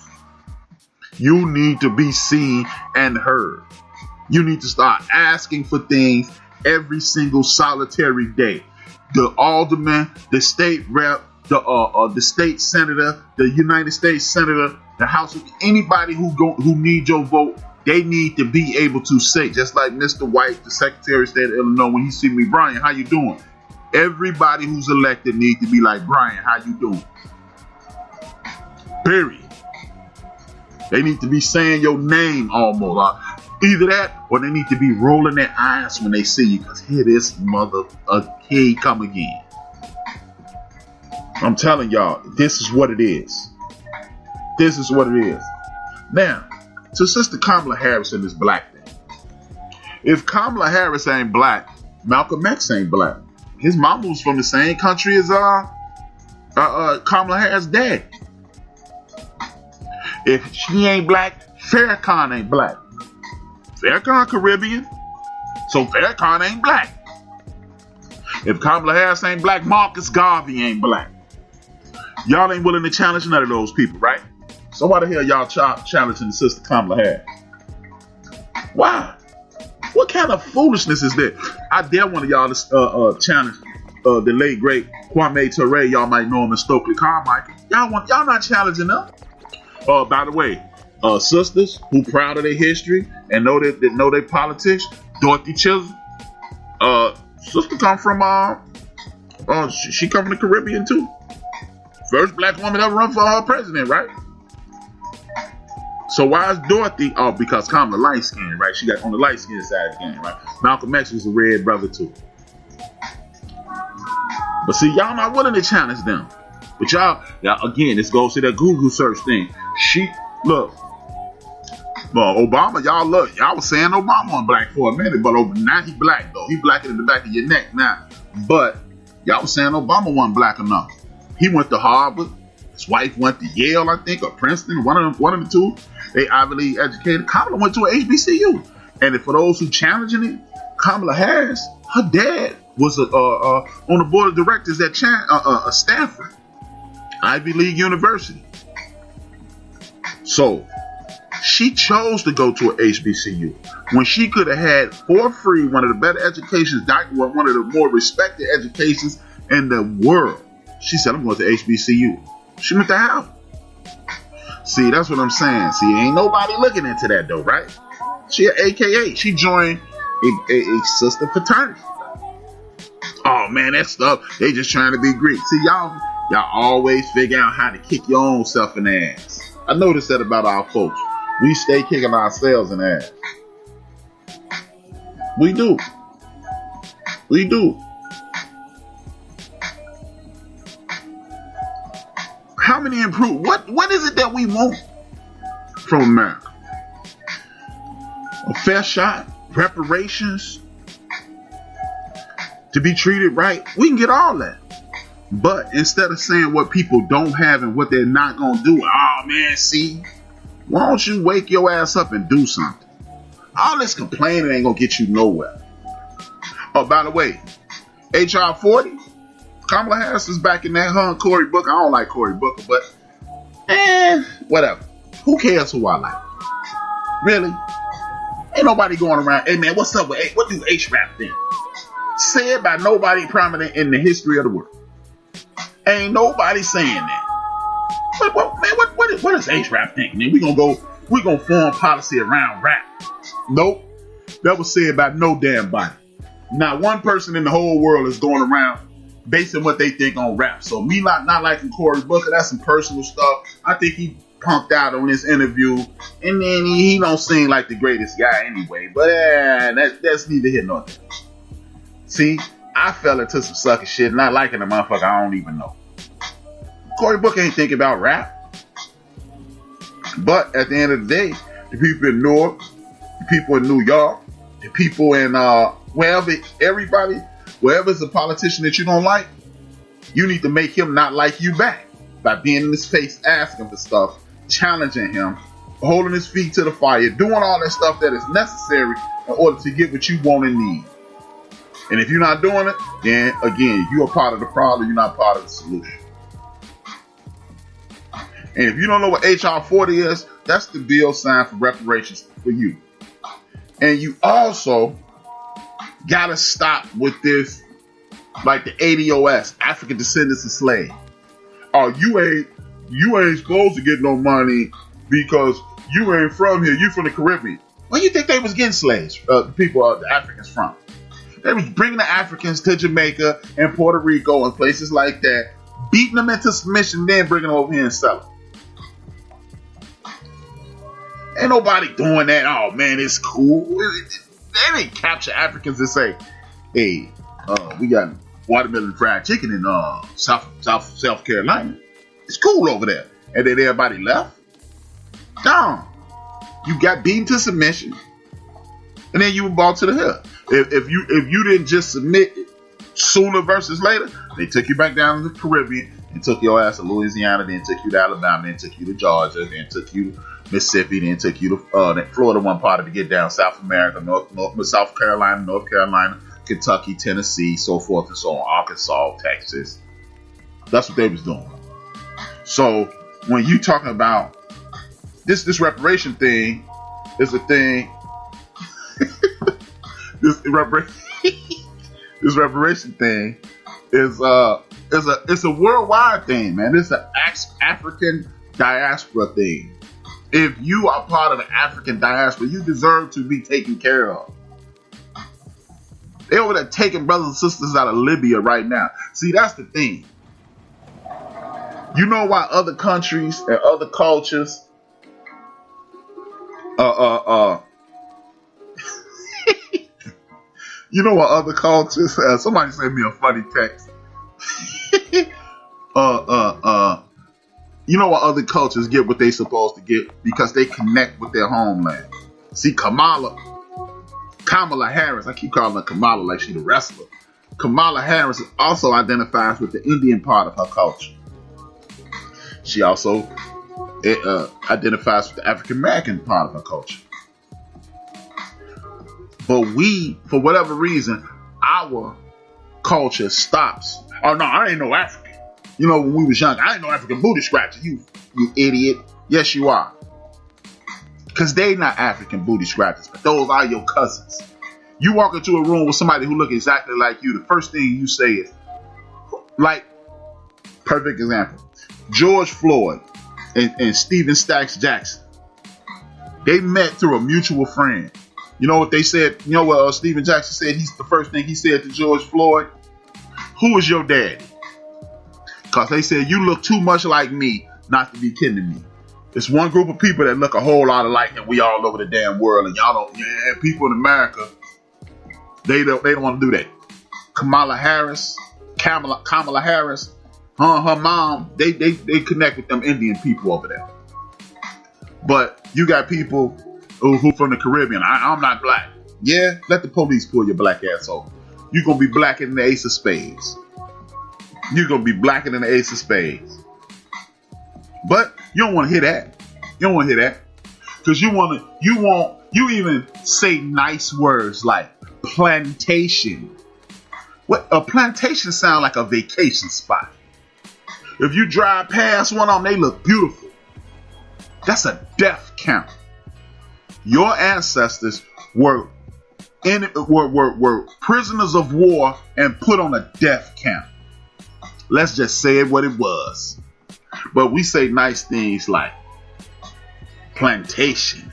You need to be seen and heard. You need to start asking for things every single solitary day. The alderman, the state rep, the state senator, the United States senator, the House, anybody who needs your vote, they need to be able to say, just like Mr. White, the Secretary of State of Illinois, when he see me, Brian, how you doing? Everybody who's elected needs to be like, Brian, how you doing? Period. They need to be saying your name almost. Either that, or they need to be rolling their eyes when they see you, because here this mother, here he come again. I'm telling y'all, this is what it is. This is what it is. Now, to Sister Kamala Harris and this black thing. If Kamala Harris ain't black, Malcolm X ain't black. His mama was from the same country as Kamala Harris' dad. If she ain't black, Farrakhan ain't black. Farrakhan Caribbean, so Farrakhan ain't black. If Kamala Harris ain't black, Marcus Garvey ain't black. Y'all ain't willing to challenge none of those people, right? So why the hell y'all challenging the Sister Kamala Harris? Why? What kind of foolishness is that? I dare one of y'all to challenge the late great Kwame Ture. Y'all might know him as Stokely Carmichael. Y'all not challenging them. By the way, sisters who proud of their history and know their politics. Dorothy Chisholm, sister come from she come from the Caribbean too. First black woman ever run for president, right? So why is Dorothy? Oh, because Kamala light skinned, right? She got on the light skinned side of the game, right? Malcolm X was a red brother too. But see, y'all not willing to challenge them. But y'all again, this goes to that Google search thing. Look, well, Obama, y'all was saying Obama was black for a minute, but now he black though. He blacker in the back of your neck now. But y'all was saying Obama wasn't black enough. He went to Harvard. His wife went to Yale, I think, or Princeton. One of the two. They Ivy League educated. Kamala went to an HBCU. And for those who challenging it, Kamala Harris, her dad was on the board of directors at Stanford, Ivy League University. So she chose to go to an HBCU when she could have had for free one of the better educations, one of the more respected educations in the world. She said, I'm going to HBCU. She went to Harvard. See, that's what I'm saying. See, ain't nobody looking into that though, right? She an AKA. She joined a sister fraternity. Oh man, that stuff, they just trying to be Greek. See, y'all always figure out how to kick your own self in the ass. I noticed that about our folks. We stay kicking ourselves in the ass. We do. How many improve? What is it that we want from America? A fair shot, reparations, to be treated right. We can get all that. But instead of saying what people don't have and what they're not going to do, oh man, see, why don't you wake your ass up and do something? All this complaining ain't going to get you nowhere. Oh, by the way, HR 40, Kamala Harris is back in that, her and Cory Booker. I don't like Cory Booker, but whatever. Who cares who I like? Really? Ain't nobody going around, hey man, what's up with what do HRap think? Said by nobody prominent in the history of the world. Ain't nobody saying that. But what does HRap think? Man, we gonna form policy around rap. Nope. That was said by no damn body. Not one person in the whole world is going around basing what they think on rap. So me not liking Cory Booker, that's some personal stuff. I think he punked out on this interview, and then he don't seem like the greatest guy anyway. But that's neither here nor there. See, I fell into some sucker shit, not liking the motherfucker I don't even know. Cory Booker ain't thinking about rap. But at the end of the day, the people in Newark, the people in New York, the people in wherever's a politician that you don't like, you need to make him not like you back by being in his face, asking for stuff, challenging him, holding his feet to the fire, doing all that stuff that is necessary in order to get what you want and need. And if you're not doing it, then again, you're a part of the problem, you're not part of the solution. And if you don't know what HR 40 is, that's the bill signed for reparations for you. And you also gotta stop with this, like the ADOS, African Descendants of Slaves. Oh, you ain't supposed to get no money because you ain't from here, you from the Caribbean. Where you think they was getting slaves, the Africans from? They was bringing the Africans to Jamaica and Puerto Rico and places like that, beating them into submission, then bringing them over here and selling them. Ain't nobody doing that. Oh man, it's cool. They didn't capture Africans and say, hey, we got watermelon fried chicken in South Carolina. It's cool over there. And then everybody left. No. You got beaten to submission. And then you were brought to the hill. If you didn't just submit sooner versus later, they took you back down to the Caribbean and took your ass to Louisiana, then took you to Alabama, then took you to Georgia, then took you to Mississippi, then took you to that Florida one part of to get down South America, South Carolina, North Carolina, Kentucky, Tennessee, so forth and so on, Arkansas, Texas. That's what they was doing. So when you talking about this reparation thing is a thing. This reparation thing is it's a worldwide thing, man. It's an African diaspora thing. If you are part of the African diaspora, you deserve to be taken care of. They're over there taking brothers and sisters out of Libya right now. See, that's the thing. You know why other countries and other cultures You know what other cultures? Somebody sent me a funny text. You know what other cultures get what they supposed to get because they connect with their homeland. See, Kamala Harris, I keep calling her Kamala like she the wrestler. Kamala Harris also identifies with the Indian part of her culture. She also identifies with the African American part of her culture. But we, for whatever reason, our culture stops. Oh no, I ain't no African. You know, when we was young, I ain't no African booty scratcher. You idiot. Yes, you are. Because they not African booty scratchers, but those are your cousins. You walk into a room with somebody who look exactly like you, the first thing you say is, like, perfect example, George Floyd and Stephen Stacks Jackson. They met through a mutual friend. You know what they said? You know what Stephen Jackson said? The first thing he said to George Floyd, who is your daddy? Because they said, you look too much like me not to be kidding me. It's one group of people that look a whole lot alike and we all over the damn world. And y'all don't, yeah, people in America, they don't want to do that. Kamala Harris, her mom, they connect with them Indian people over there. But you got people who from the Caribbean. I'm not black. Yeah, let the police pull your black ass over. You're going to be blacker than the ace of spades. You're going to be blacker than the ace of spades. But you don't want to hear that. You don't want to hear that. Because you even say nice words like plantation. What a plantation sound like a vacation spot. If you drive past one of them, they look beautiful. That's a death count. Your ancestors were prisoners of war and put on a death camp. Let's just say it what it was. But we say nice things like plantation.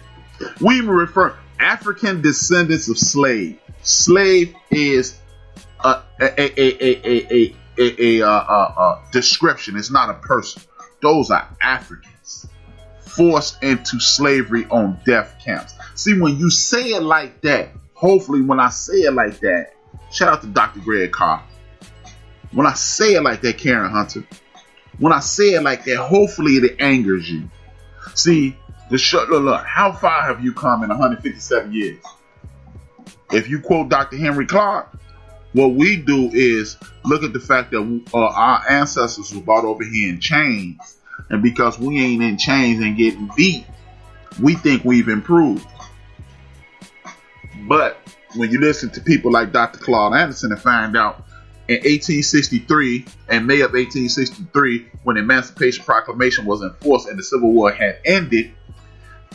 We even refer African descendants of slave. Slave is a description. It's not a person. Those are Africans forced into slavery on death camps. See, when you say it like that, hopefully when I say it like that, shout out to Dr. Greg Carr. When I say it like that, Karen Hunter, when I say it like that, hopefully it angers you. See, look, how far have you come in 157 years? If you quote Dr. Henry Clark, what we do is look at the fact that our ancestors were brought over here in chains. And because we ain't in chains and getting beat, we think we've improved. But when you listen to people like Dr. Claude Anderson and find out in 1863, in May of 1863, when the Emancipation Proclamation was enforced and the Civil War had ended,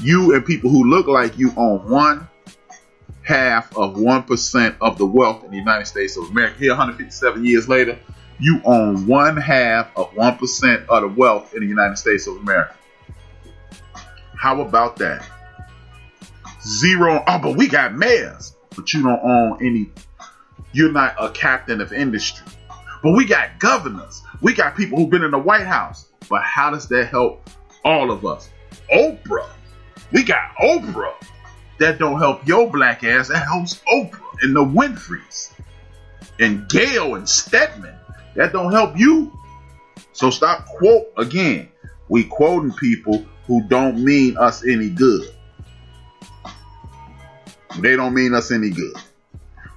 you and people who look like you own 1/2 of 1% of the wealth in the United States of America. Here, 157 years later, you own 1/2 of 1% of the wealth in the United States of America. How about that? Zero. Oh, but we got mayors, but you don't own any. You're not a captain of industry. But we got governors. We got people who've been in the White House. But how does that help all of us? Oprah. We got Oprah. That don't help your black ass. That helps Oprah and the Winfreys and Gail and Stedman. That don't help you. So stop quote again. We quoting people who don't mean us any good. They don't mean us any good.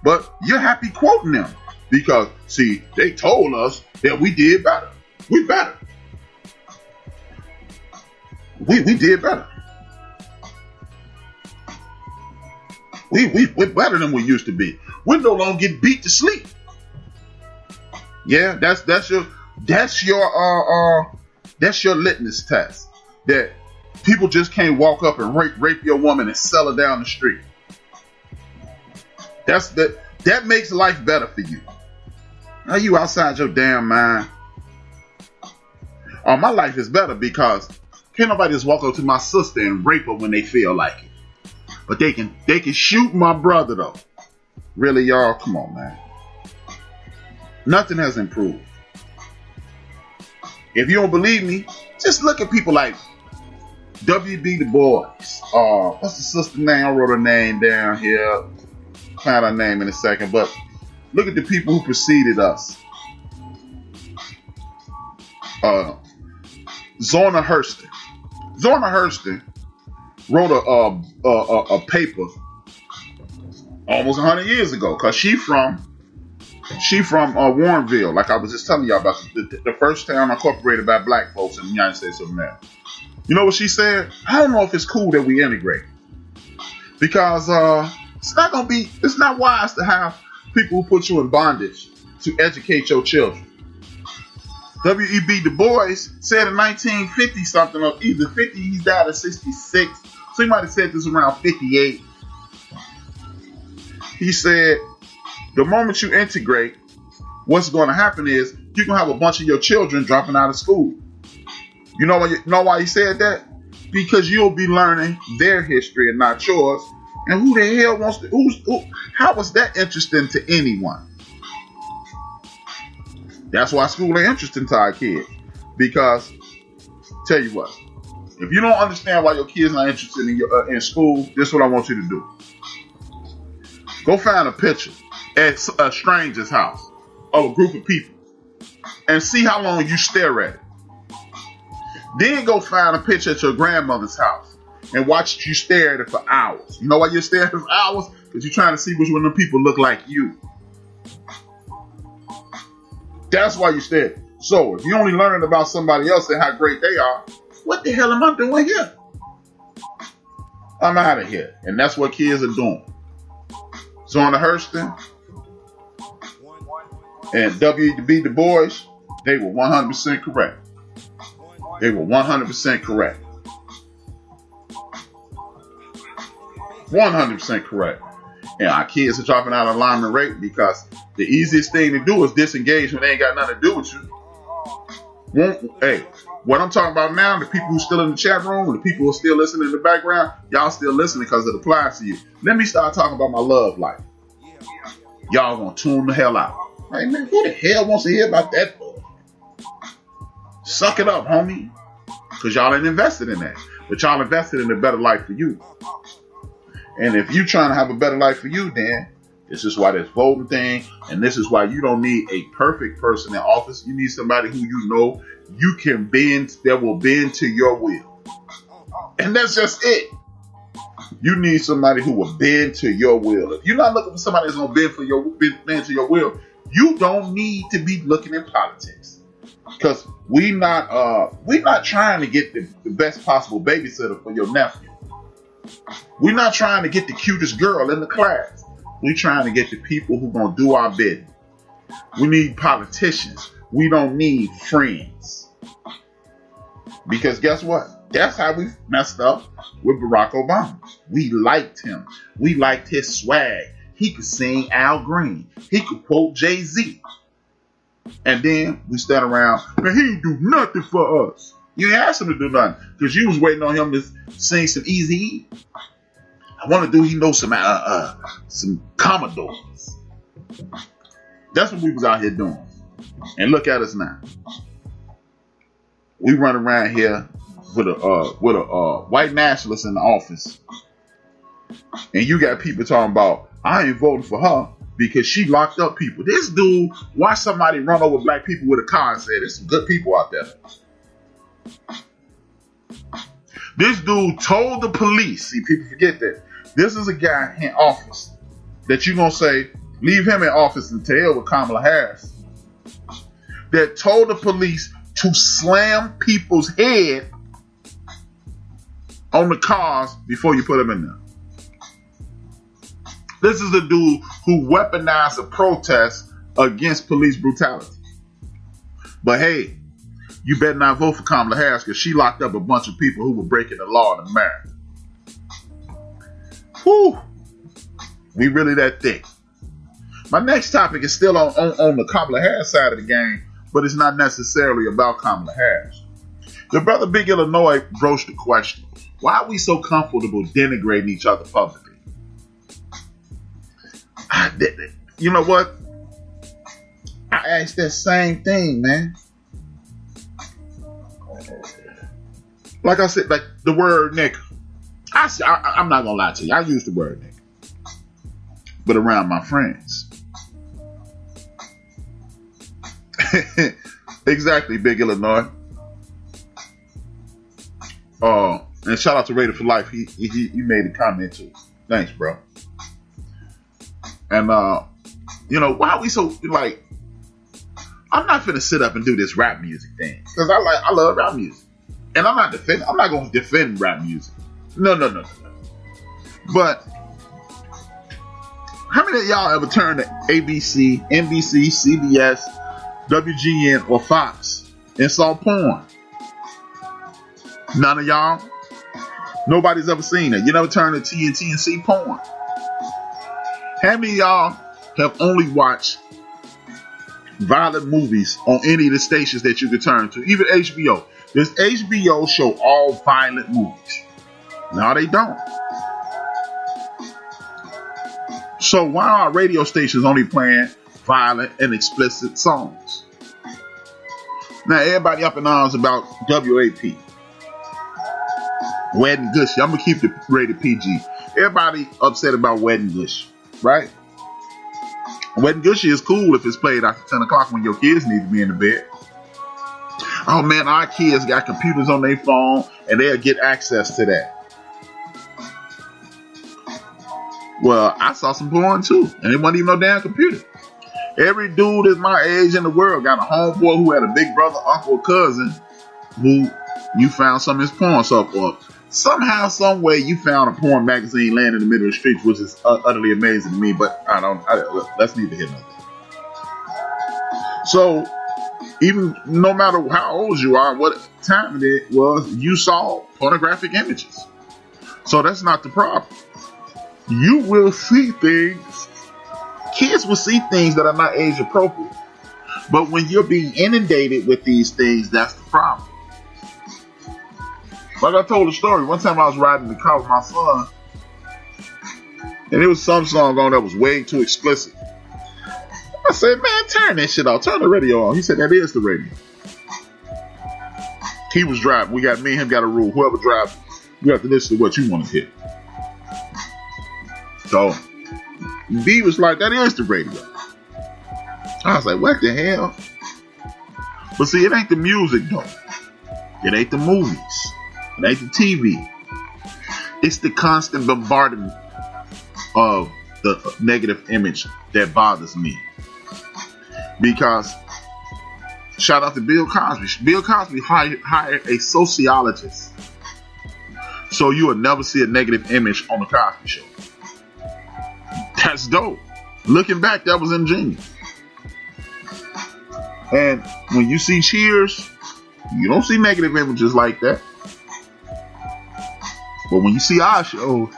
But you're happy quoting them because, see, they told us that we did better. We better. We did better. We're better than we used to be. We no longer get beat to sleep. Yeah, that's your litmus test. That people just can't walk up and rape your woman and sell her down the street. That makes life better for you. Are you outside your damn mind? Oh, my life is better because can't nobody just walk up to my sister and rape her when they feel like it. But they can shoot my brother though. Really, y'all? Come on, man. Nothing has improved. If you don't believe me, just look at people like WB Du Bois. What's the sister name? I wrote her name down here. Find her name in a second. But look at the people who preceded us. Zora Hurston. Zora Hurston wrote a paper almost 100 years ago, because she from Warrenville, like I was just telling y'all about, the first town incorporated by black folks in the United States of America. You know what she said? I don't know if it's cool that we integrate, because it's not wise to have people who put you in bondage to educate your children. W.E.B. Du Bois said in 1950 something, or either 50, he died in 66, so he might have said this around 58. He said, the moment you integrate, what's going to happen is you're going to have a bunch of your children dropping out of school. You know why he said that? Because you'll be learning their history and not yours. And who the hell wants to, how was that interesting to anyone? That's why school ain't interesting to our kids. Because, tell you what, if you don't understand why your kids not interested in school, this is what I want you to do. Go find a picture at a stranger's house of a group of people and see how long you stare at it. Then go find a picture at your grandmother's house and watch you stare at it for hours. You know why you're staring for hours? Because you're trying to see which one of them people look like you. That's why you stare. So if you're only learning about somebody else and how great they are, what the hell am I doing here? I'm out of here. And that's what kids are doing. Zora Hurston and W.B. Du Bois, they were 100% correct. They were 100% correct. 100% correct. And our kids are dropping out of alignment rate because the easiest thing to do is disengage when they ain't got nothing to do with you. Hey, what I'm talking about now, the people who still in the chat room, the people who are still listening in the background, y'all still listening because it applies to you. Let me start talking about my love life. Y'all gonna tune the hell out. Hey man, who the hell wants to hear about that? Suck it up, homie. Because y'all ain't invested in that. But y'all invested in a better life for you. And if you trying to have a better life for you, then this is why this voting thing, and this is why you don't need a perfect person in office. You need somebody who you know you can bend, that will bend to your will. And that's just it. You need somebody who will bend to your will. If you're not looking for somebody that's going to bend to your will, you don't need to be looking in politics. Because we not trying to get the best possible babysitter for your nephew. We're not trying to get the cutest girl in the class. We're trying to get the people who going to do our bidding. We need politicians. We don't need friends. Because guess what? That's how we messed up with Barack Obama. We liked him. We liked his swag. He could sing Al Green. He could quote Jay-Z. And then we stand around, man, he didn't do nothing for us. You ain't asked him to do nothing because you was waiting on him to sing some Eazy-E. I want to do, some Commodores. That's what we was out here doing. And look at us now. We run around here with a white nationalist in the office, and you got people talking about, I ain't voting for her because she locked up people. This dude watched somebody run over black people with a car and said, there's some good people out there. This dude told the police, see, people forget that. This is a guy in office that you're going to say, leave him in office and tell with Kamala Harris, that told the police to slam people's head on the cars before you put them in there. This is a dude who weaponized a protest against police brutality. But hey, you better not vote for Kamala Harris because she locked up a bunch of people who were breaking the law in America. Whew. We really that thick. My next topic is still on the Kamala Harris side of the game, but it's not necessarily about Kamala Harris. The brother Big Illinois broached the question, why are we so comfortable denigrating each other publicly? You know what? I asked that same thing, man. Like I said, like the word nigga. I'm not gonna lie to you. I use the word nigga, but around my friends. Exactly, Big Illinois. And shout out to Raider for Life. He made a comment too. Thanks, bro. And why are we so like? I'm not finna sit up and do this rap music thing because I love rap music, and I'm not gonna defend rap music. No. But how many of y'all ever turned to ABC, NBC, CBS, WGN, or Fox and saw porn? None of y'all. Nobody's ever seen it. You never turned to TNT and see porn. How many of y'all have only watched violent movies on any of the stations that you could turn to? Even HBO. Does HBO show all violent movies? No, they don't. So why are radio stations only playing violent and explicit songs? Now everybody up in arms about WAP. Wet and Gushy. I'm gonna keep the rated PG. Everybody upset about Wet and Gushy, right? Wet and Gushy is cool if it's played after 10 o'clock when your kids need to be in the bed. Oh man, our kids got computers on their phone and they'll get access to that. Well, I saw some porn too, and it wasn't even no damn computer. Every dude is my age in the world got a homeboy who had a big brother, uncle, or cousin who you found some of his porn stuff up. Somehow, some way, you found a porn magazine laying in the middle of the streets, which is utterly amazing to me. But look, that's neither here nor there. So, even no matter how old you are, what time it was, you saw pornographic images. So that's not the problem. You will see things. Kids will see things that are not age appropriate. But when you're being inundated with these things, that's the problem. Like I told a story, one time I was riding in the car with my son, and there was some song on that was way too explicit. I said, man, turn that shit off. Turn the radio on. He said, that is the radio. He was driving. Me and him got a rule. Whoever drives, you have to listen to what you want to hear. So, B was like, that is the radio. I was like, what the hell? But see, it ain't the music, though. It ain't the movies. It ain't the TV. It's the constant bombardment of the negative image that bothers me. Because, shout out to Bill Cosby. Bill Cosby hired a sociologist. So you will never see a negative image on the Cosby Show. That's dope. Looking back, that was ingenious. And when you see Cheers, you don't see negative images like that. But when you see our show,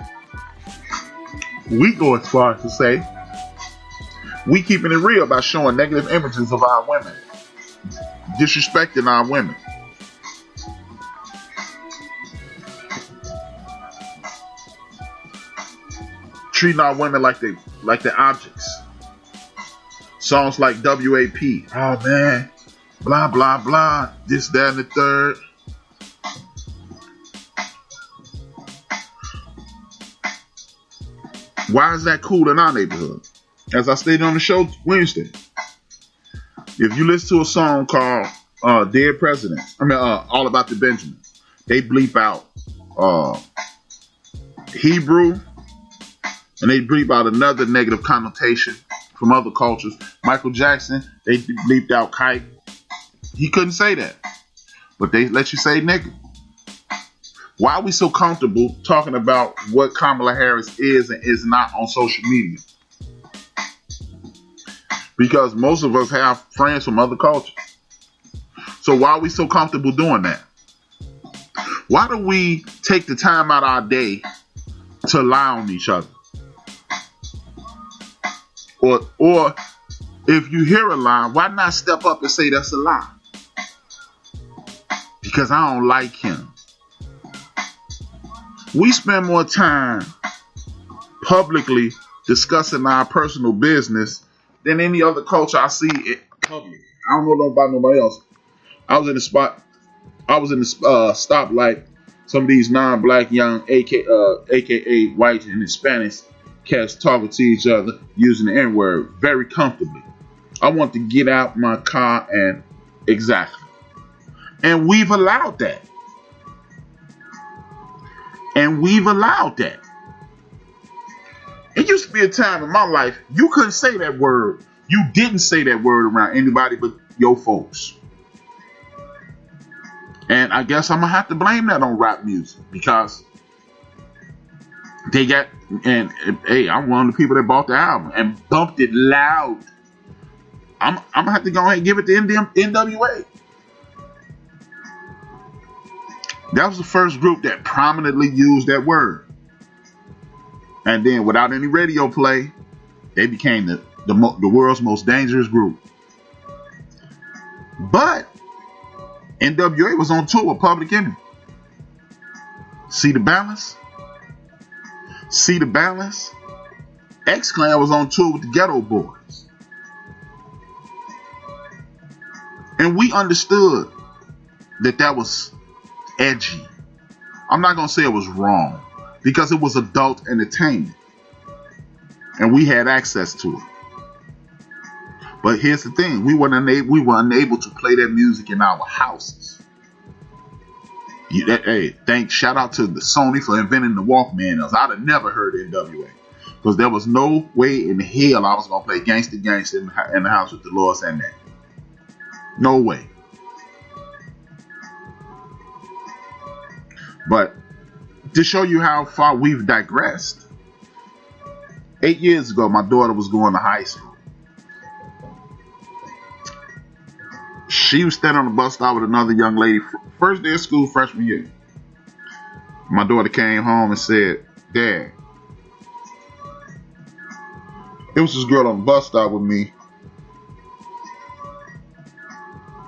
we go as far as to say we keeping it real by showing negative images of our women, disrespecting our women. Treating our women like they're objects. Songs like WAP. Oh man, blah blah blah. This, that, and the third. Why is that cool in our neighborhood? As I stated on the show Wednesday, if you listen to a song called Dead Presidents, All About the Benjamin, they bleep out Hebrew, and they bleep out another negative connotation from other cultures. Michael Jackson, they bleeped out kite. He couldn't say that, but they let you say nigga. Why are we so comfortable talking about what Kamala Harris is and is not on social media? Because most of us have friends from other cultures. So why are we so comfortable doing that? Why do we take the time out of our day to lie on each other? Or if you hear a lie, why not step up and say that's a lie? Because I don't like him. We spend more time publicly discussing our personal business than any other culture I see it public. I don't know about nobody else. I was in the stoplight some of these non-black young aka white and Hispanics cats talking to each other using the N-word very comfortably. I want to get out my car and exactly. And we've allowed that. And we've allowed that. It used to be a time in my life you couldn't say that word. You didn't say that word around anybody but your folks. And I guess I'm gonna have to blame that on rap music because they got, and hey, I'm one of the people that bought the album and bumped it loud. I'm gonna have to go ahead and give it to NWA. That was the first group that prominently used that word. And then without any radio play, they became the world's most dangerous group. But NWA was on tour with Public Enemy. See the balance? See the balance? X-Clan was on tour with the Ghetto Boys. And we understood that was edgy. I'm not going to say it was wrong because it was adult entertainment. And we had access to it. But here's the thing, we were unable to play that music in our houses. Shout out to the Sony for inventing the Walkman. I'd have never heard NWA because there was no way in hell I was gonna play Gangsta in the house with Dolores and that. No way. But to show you how far we've digressed, 8 years ago, my daughter was going to high school. She was standing on the bus stop with another young lady, first day of school, freshman year. My daughter came home and said, "Dad, it was this girl on the bus stop with me,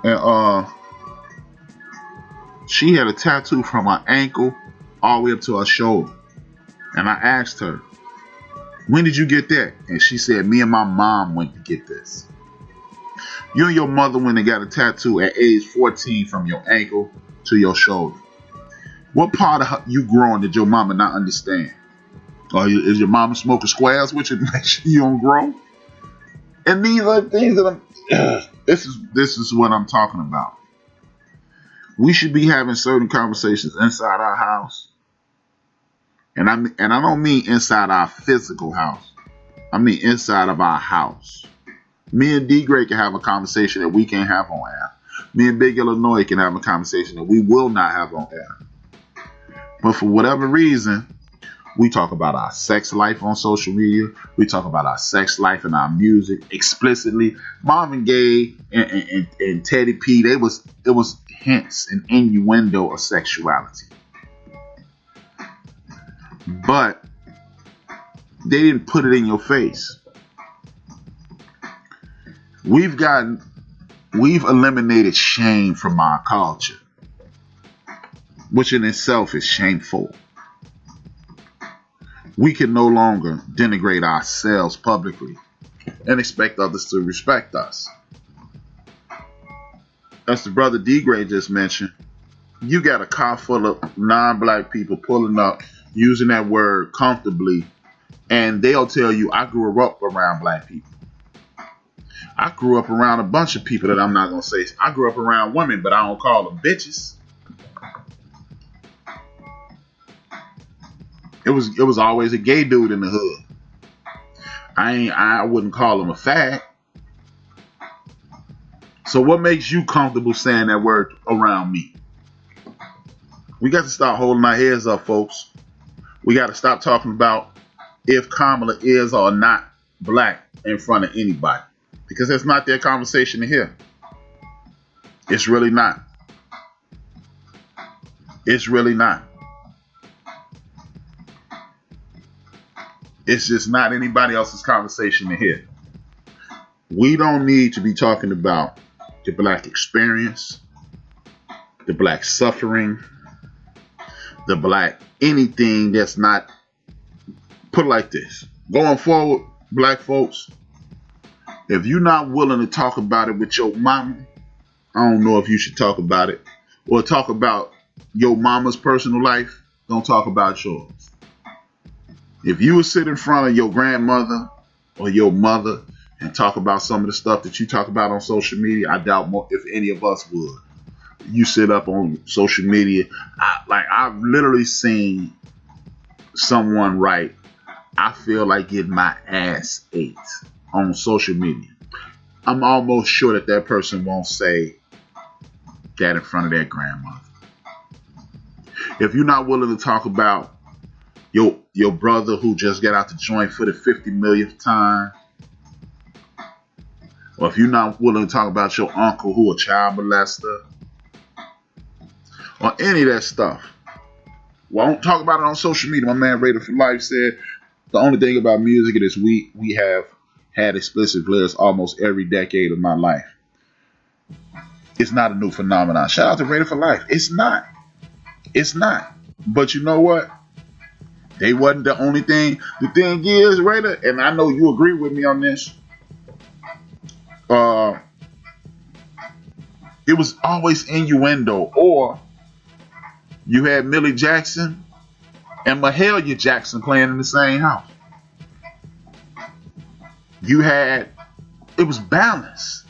and she had a tattoo from her ankle all the way up to her shoulder." And I asked her, "When did you get that?" And she said, "Me and my mom went to get this." You and your mother went and got a tattoo at age 14 from your ankle to your shoulder. What part of you growing did your mama not understand? Or is your mama smoking squares with you to make sure you don't grow? And these are things that this is what I'm talking about. We should be having certain conversations inside our house. And I don't mean inside our physical house. I mean inside of our house. Me and D Gray can have a conversation that we can't have on air. Me and Big Illinois can have a conversation that we will not have on air. But for whatever reason, we talk about our sex life on social media. We talk about our sex life and our music explicitly. Marvin Gaye and Teddy P, it was hints and innuendo of sexuality. But they didn't put it in your face. We've eliminated shame from our culture, which in itself is shameful. We can no longer denigrate ourselves publicly and expect others to respect us. As the brother D Gray just mentioned, you got a car full of non-black people pulling up using that word comfortably, and they'll tell you, "I grew up around black people. I grew up around a bunch of people that I'm not going to say. I grew up around women, but I don't call them bitches." It was always a gay dude in the hood. I wouldn't call him a fag. So what makes you comfortable saying that word around me? We got to start holding our heads up, folks. We got to stop talking about if Kamala is or not black in front of anybody. Because that's not their conversation to hear. It's really not. It's really not. It's just not anybody else's conversation to hear. We don't need to be talking about the black experience, the black suffering, the black anything that's not, put it like this. Going forward, black folks, if you're not willing to talk about it with your mama, I don't know if you should talk about it or talk about your mama's personal life, don't talk about yours. If you would sit in front of your grandmother or your mother and talk about some of the stuff that you talk about on social media, I doubt more if any of us would. You sit up on social media, I've literally seen someone write, I feel like getting my ass ate on social media. I'm almost sure that person won't say that in front of their grandmother. If you're not willing to talk about your brother who just got out the joint for the 50 millionth time, or if you're not willing to talk about your uncle who a child molester, or any of that stuff, well, don't talk about it on social media. My man Raider for Life said the only thing about music is we have had explicit lyrics almost every decade of my life. It's not a new phenomenon. Shout out to Raider for Life. It's not. But you know what? They wasn't the only thing. The thing is, Raider, and I know you agree with me on this, it was always innuendo. Or you had Millie Jackson and Mahalia Jackson playing in the same house. It was balanced.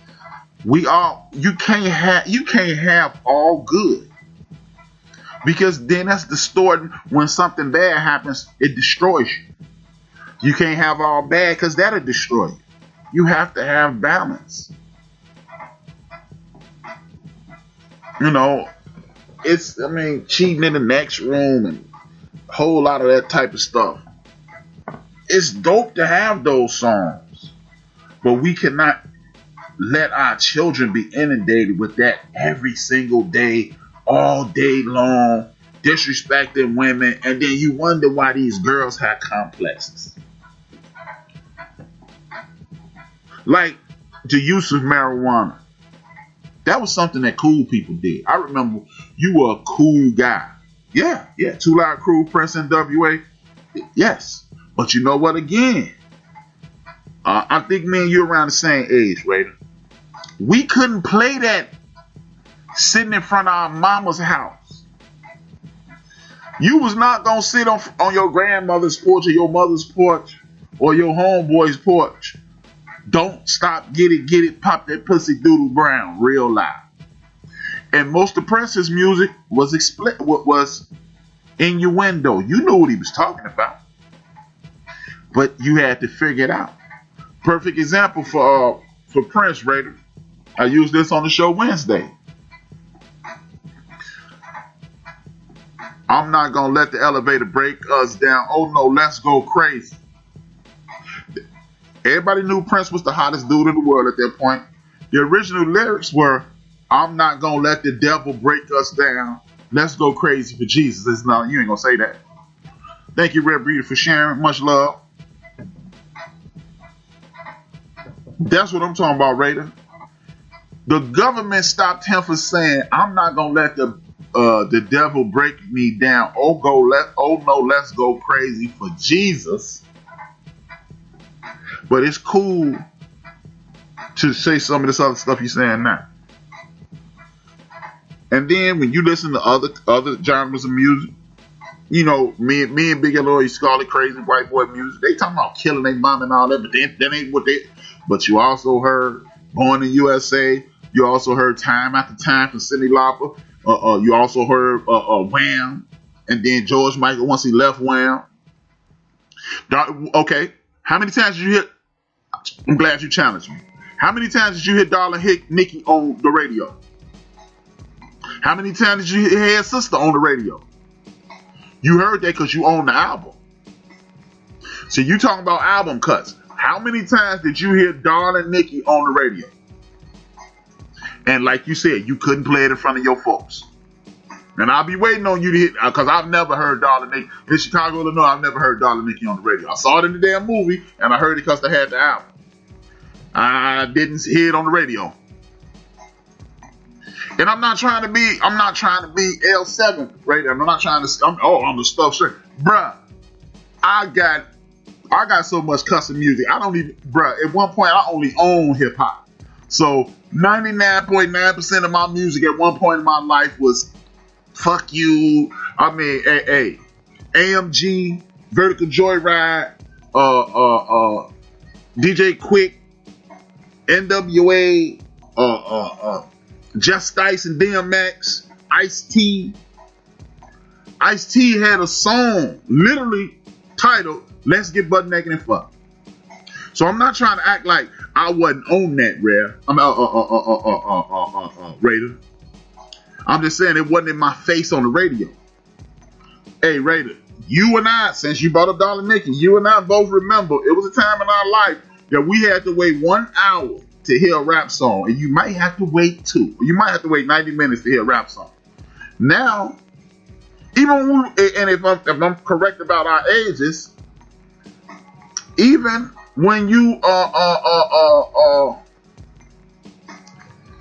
You can't have all good, because then that's distorting. When something bad happens, it destroys you. You can't have all bad, because that'll destroy you. You have to have balance. Cheating in the next room and a whole lot of that type of stuff. It's dope to have those songs, but we cannot let our children be inundated with that every single day, all day long, disrespecting women, and then you wonder why these girls have complexes. Like the use of marijuana. That was something that cool people did. I remember you were a cool guy. Yeah. 2 Live Crew, Prince NWA. Yes. But you know what, again? I think me and you around the same age, Raider. We couldn't play that sitting in front of our mama's house. You was not going to sit on your grandmother's porch or your mother's porch or your homeboy's porch. Don't stop, get it, pop that pussy doodle brown real loud. And most of Prince's music was innuendo. You knew what he was talking about, but you had to figure it out. Perfect example for Prince, Raider. I used this on the show Wednesday. I'm not gonna let the elevator break us down. Oh no, let's go crazy. Everybody knew Prince was the hottest dude in the world at that point. The original lyrics were, I'm not gonna let the devil break us down. Let's go crazy for Jesus. It's not, you ain't gonna say that. Thank you, Red Breeder, for sharing. Much love. That's what I'm talking about, Raider. The government stopped him for saying, I'm not gonna let the devil break me down. Oh no, let's go crazy for Jesus. But it's cool to say some of this other stuff you're saying now. And then when you listen to other genres of music, you know, me and Big L.O. Scarlet crazy white boy music, they talking about killing their mom and all that, but that ain't what they. But you also heard Born in USA. You also heard Time After Time from Cyndi Lauper. You also heard Wham, and then George Michael once he left Wham. Okay, how many times did you hear? I'm glad you challenged me. How many times did you hear Darling Nikki on the radio? How many times did you hear Sister on the radio? You heard that because you own the album. So you talking about album cuts. How many times did you hear Darling Nikki on the radio? And like you said, you couldn't play it in front of your folks. And I'll be waiting on you to hit, because I've never heard Darling Nikki. In Chicago, Illinois, I've never heard Darling Nikki on the radio. I saw it in the damn movie, and I heard it because they had the album. I didn't hear it on the radio. And I'm not trying to be L7, right? I'm not trying to, I'm the stuff straight. Bruh, I got so much custom music. At one point, I only owned hip hop. So 99.9% of my music at one point in my life was Fuck you. I mean, hey, AMG, Vertical Joyride, DJ Quick, NWA, Just Ice and DMX, Ice-T. Ice-T had a song literally titled "Let's Get Butt Naked and Fuck." So I'm not trying to act like I wasn't on that, Raider. I'm just saying it wasn't in my face on the radio. Hey, Raider, you and I, since you brought up Dollar Nicky, you and I both remember it was a time in our life that we had to wait 1 hour to hear a rap song, and you might have to wait 2. You might have to wait 90 minutes to hear a rap song. Now, even when, and if I'm correct about our ages, even when you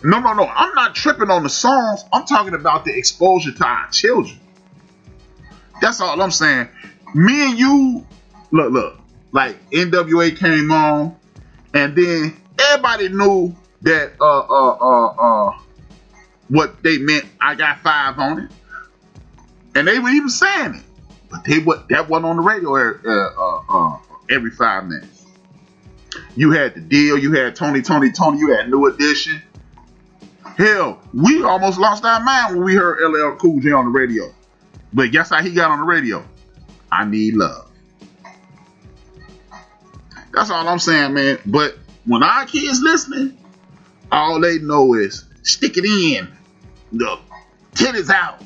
no, I'm not tripping on the songs. I'm talking about the exposure to our children. That's all I'm saying. Me and you, look, like NWA came on, and then everybody knew that what they meant. I got 5 on it, and they were even saying it, but that wasn't on the radio every 5 minutes. You had the deal. You had Tony. You had New Edition. Hell, we almost lost our mind when we heard LL Cool J on the radio. But guess how he got on the radio? I Need Love. That's all I'm saying, man. But when our kids listening, all they know is stick it in, the titties out.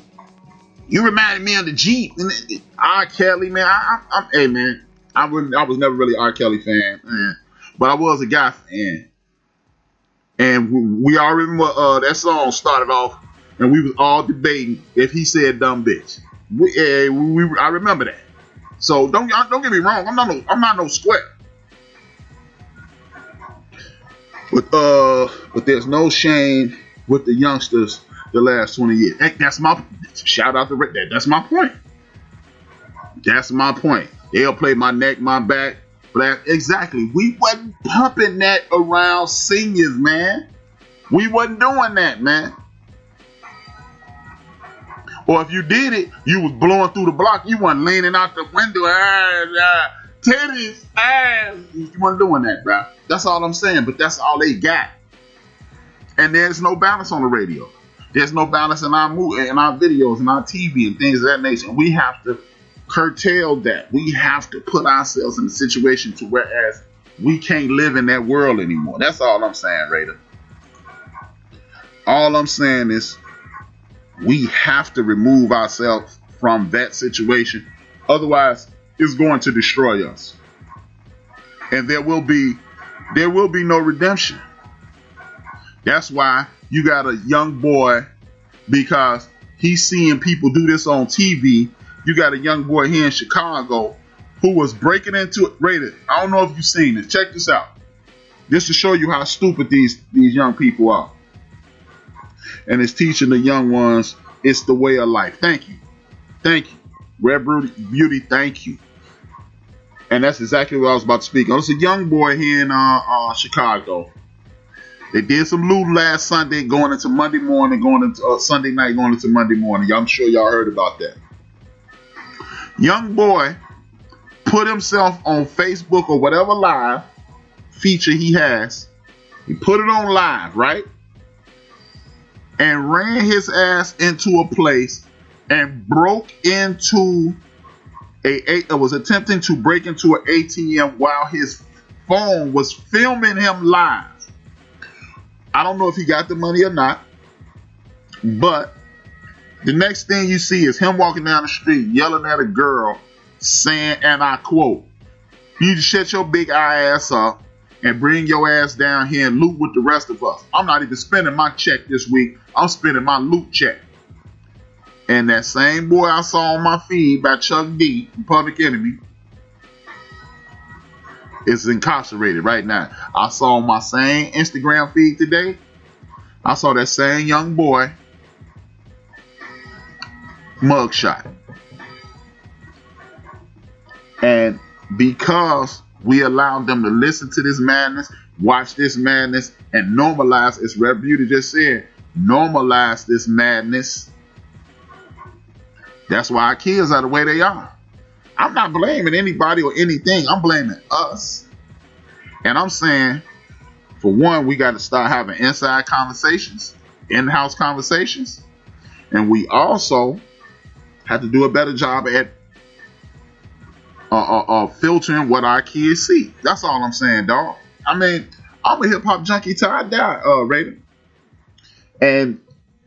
You reminded me of the Jeep. R. Kelly, man. Hey, man. I was never really R. Kelly fan, man. But I was a guy fan. And we all remember that song started off, and we was all debating if he said dumb bitch. I remember that. So don't get me wrong. I'm not no square. But there's no shame with the youngsters the last 20 years. That's my shout out to Rick. That's my point. That's my point. They'll play my neck, my back. Exactly. We wasn't pumping that around seniors, man. We wasn't doing that, man. Or if you did it, you was blowing through the block. You wasn't leaning out the window. Titties, ass. You wasn't doing that, bro. That's all I'm saying. But that's all they got. And there's no balance on the radio. There's no balance in our videos, and our TV, and things of that nature. We have to curtail that. We have to put ourselves in a situation to whereas we can't live in that world anymore. That's all I'm saying, Raider. All I'm saying is we have to remove ourselves from that situation. Otherwise, it's going to destroy us. And there will be no redemption. That's why you got a young boy, because he's seeing people do this on TV. You got a young boy here in Chicago who was breaking into it. Rated. I don't know if you've seen this. Check this out. Just to show you how stupid these young people are. And it's teaching the young ones it's the way of life. Thank you. Thank you. Red Beauty, thank you. And that's exactly what I was about to speak on. It's a young boy here in Chicago. They did some loot last Sunday, going into Monday morning, going into Sunday night, going into Monday morning. I'm sure y'all heard about that. Young boy put himself on Facebook or whatever live feature he has. He put it on live, right? And ran his ass into a place and broke into was attempting to break into an ATM while his phone was filming him live. I don't know if he got the money or not, but the next thing you see is him walking down the street yelling at a girl saying, and I quote, "You need to shut your big eye ass up and bring your ass down here and loot with the rest of us. I'm not even spending my check this week. I'm spending my loot check." And that same boy I saw on my feed by Chuck D from Public Enemy is incarcerated right now. I saw on my same Instagram feed today, I saw that same young boy mugshot. And because we allowed them to listen to this madness, watch this madness, and normalize, as Red Beauty just said, normalize this madness, That's why our kids are the way they are. I'm not blaming anybody or anything. I'm blaming us. And I'm saying, for one, we got to start having inside conversations, in-house conversations. And we also have to do a better job at filtering what our kids see. That's all I'm saying, dog. I mean, I'm a hip-hop junkie till I die, Raider. And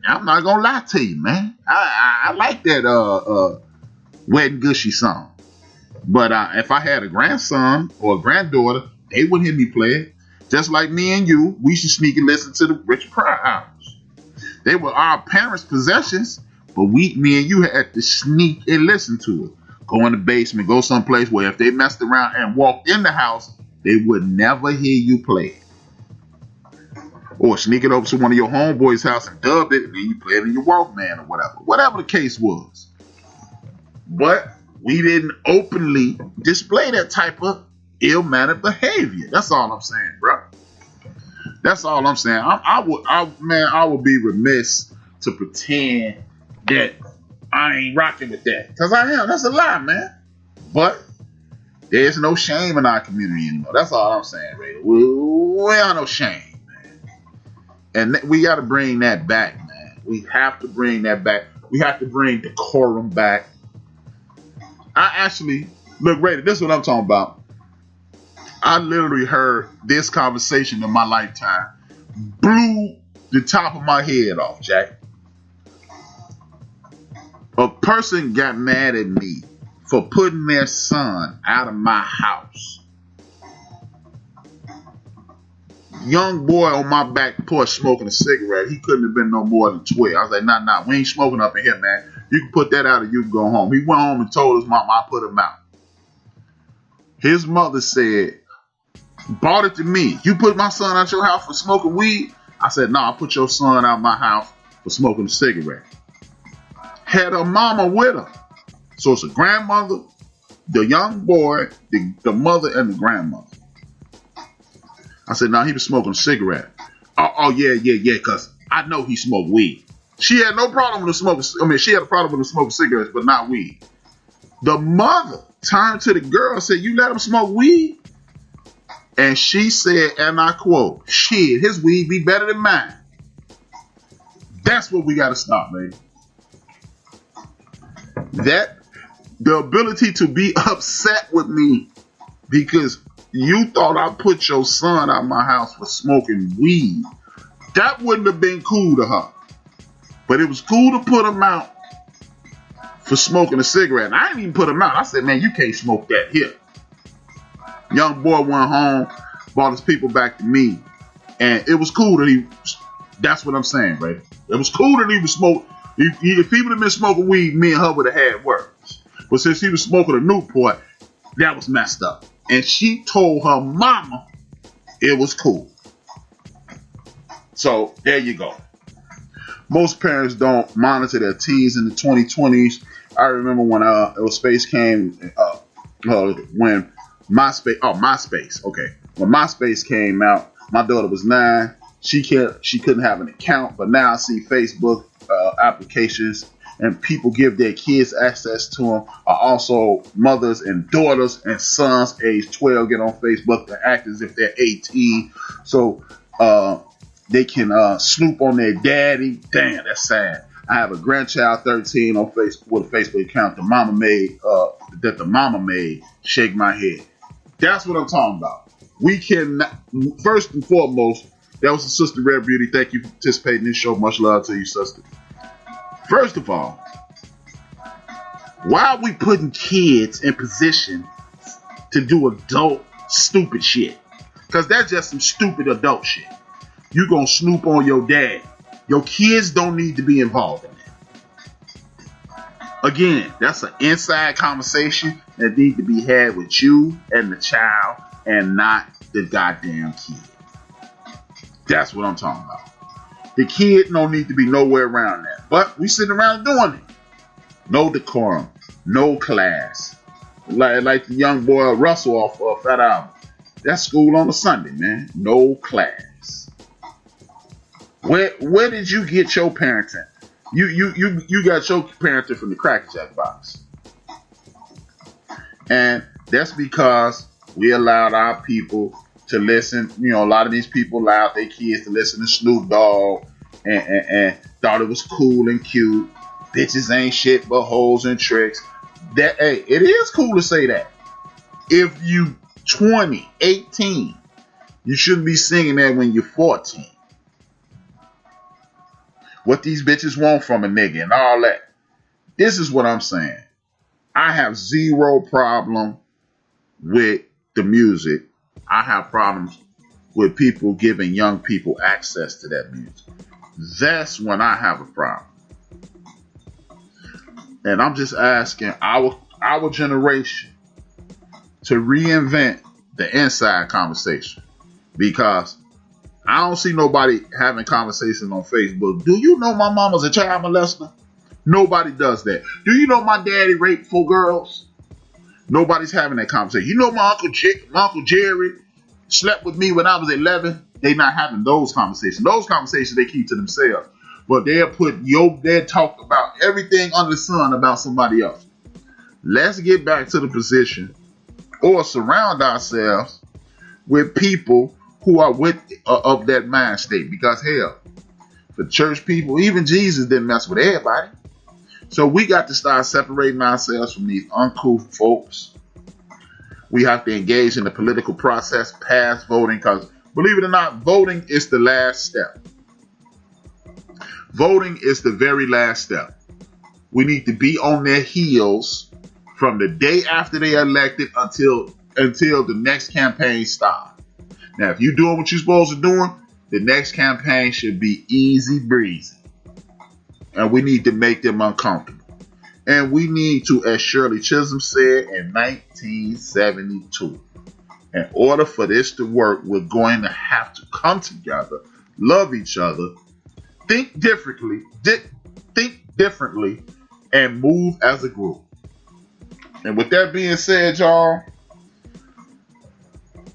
I'm not going to lie to you, man. I like that Wet and Gushy song. But if I had a grandson or a granddaughter, they wouldn't hear me play it. Just like me and you, we should sneak and listen to the Richard Pryor albums. They were our parents' possessions, but me and you had to sneak and listen to it. Go in the basement, go someplace where if they messed around and walked in the house, they would never hear you play it. Or sneak it over to one of your homeboys' house and dub it, and then you play it in your Walkman or whatever. Whatever the case was. But we didn't openly display that type of ill-mannered behavior. That's all I'm saying, bro. That's all I'm saying. I would be remiss to pretend that I ain't rocking with that. Because I am. That's a lie, man. But there's no shame in our community anymore. That's all I'm saying, Raider. We are no shame, man. And we got to bring that back, man. We have to bring that back. We have to bring decorum back. Look, Raider, this is what I'm talking about. I literally heard this conversation in my lifetime. Blew the top of my head off, Jack. A person got mad at me for putting their son out of my house. Young boy on my back porch smoking a cigarette. He couldn't have been no more than 12. I was like, nah, we ain't smoking up in here, man. You can put that out or you can go home. He went home and told his mom, I put him out. His mother said, brought it to me. You put my son out your house for smoking weed? I said, no, I put your son out my house for smoking a cigarette. Had her mama with her. So it's a grandmother, the young boy, the mother, and the grandmother. I said, no, he was smoking a cigarette. Oh, yeah, because I know he smoked weed. She had no problem with smoking. She had a problem with smoking cigarettes, but not weed. The mother turned to the girl and said, you let him smoke weed? And she said, and I quote, shit, his weed be better than mine. That's what we got to stop, man. That the ability to be upset with me because you thought I put your son out of my house for smoking weed. That wouldn't have been cool to her. But it was cool to put him out for smoking a cigarette. And I didn't even put him out. I said, man, you can't smoke that here. Young boy went home, brought his people back to me. And it was cool that that's what I'm saying, right? It was cool that he was smoking. If he would have been smoking weed, me and her would have had words. But since he was smoking a Newport, that was messed up. And she told her mama it was cool. So there you go. Most parents don't monitor their teens in the 2020s. I remember when MySpace came, when MySpace. Okay, when MySpace came out, my daughter was 9. She couldn't have an account, but now I see Facebook applications and people give their kids access to them. Are also mothers and daughters and sons age 12 get on Facebook to act as if they're 18. So they can snoop on their daddy. Damn, that's sad. I have a grandchild 13 on Facebook with a Facebook account the mama made. Shake my head. That's what I'm talking about. We can, first and foremost, that was the Sister Red Beauty. Thank you for participating in this show. Much love to you, sister. First of all, why are we putting kids in position to do adult stupid shit? Because that's just some stupid adult shit. You gonna snoop on your dad. Your kids don't need to be involved in that. Again, that's an inside conversation that needs to be had with you and the child and not the goddamn kid. That's what I'm talking about. The kid don't need to be nowhere around that. But we sitting around doing it. No decorum. No class. Like the young boy Russell off that album. That's school on a Sunday, man. No class. Where did you get your parenting? You got your parenting from the Cracker Jack box. And that's because we allowed our people to listen. You know, a lot of these people allowed their kids to listen to Snoop Dogg and thought it was cool and cute. Bitches ain't shit but hoes and tricks. That, hey, it is cool to say that. If you 20, 18, you shouldn't be singing that when you're 14. What these bitches want from a nigga and all that. This is what I'm saying. I have zero problem with the music. I have problems with people giving young people access to that music. That's when I have a problem. And I'm just asking our generation to reinvent the inside conversation, because I don't see nobody having conversations on Facebook. Do you know my mama's a child molester? Nobody does that. Do you know my daddy raped 4 girls? Nobody's having that conversation. You know my Uncle Jerry slept with me when I was 11? They not having those conversations. Those conversations they keep to themselves. But they'll talk about everything under the sun about somebody else. Let's get back to the position or surround ourselves with people who are of that mind state. Because hell, for church people, even Jesus didn't mess with everybody. So we got to start separating ourselves from these uncouth folks. We have to engage in the political process past voting, because believe it or not, voting is the last step. Voting is the very last step. We need to be on their heels from the day after they are elected until the next campaign starts. Now, if you're doing what you're supposed to do, the next campaign should be easy breezy. And we need to make them uncomfortable. And we need to, as Shirley Chisholm said in 1972, in order for this to work, we're going to have to come together, love each other, think differently, and move as a group. And with that being said, y'all,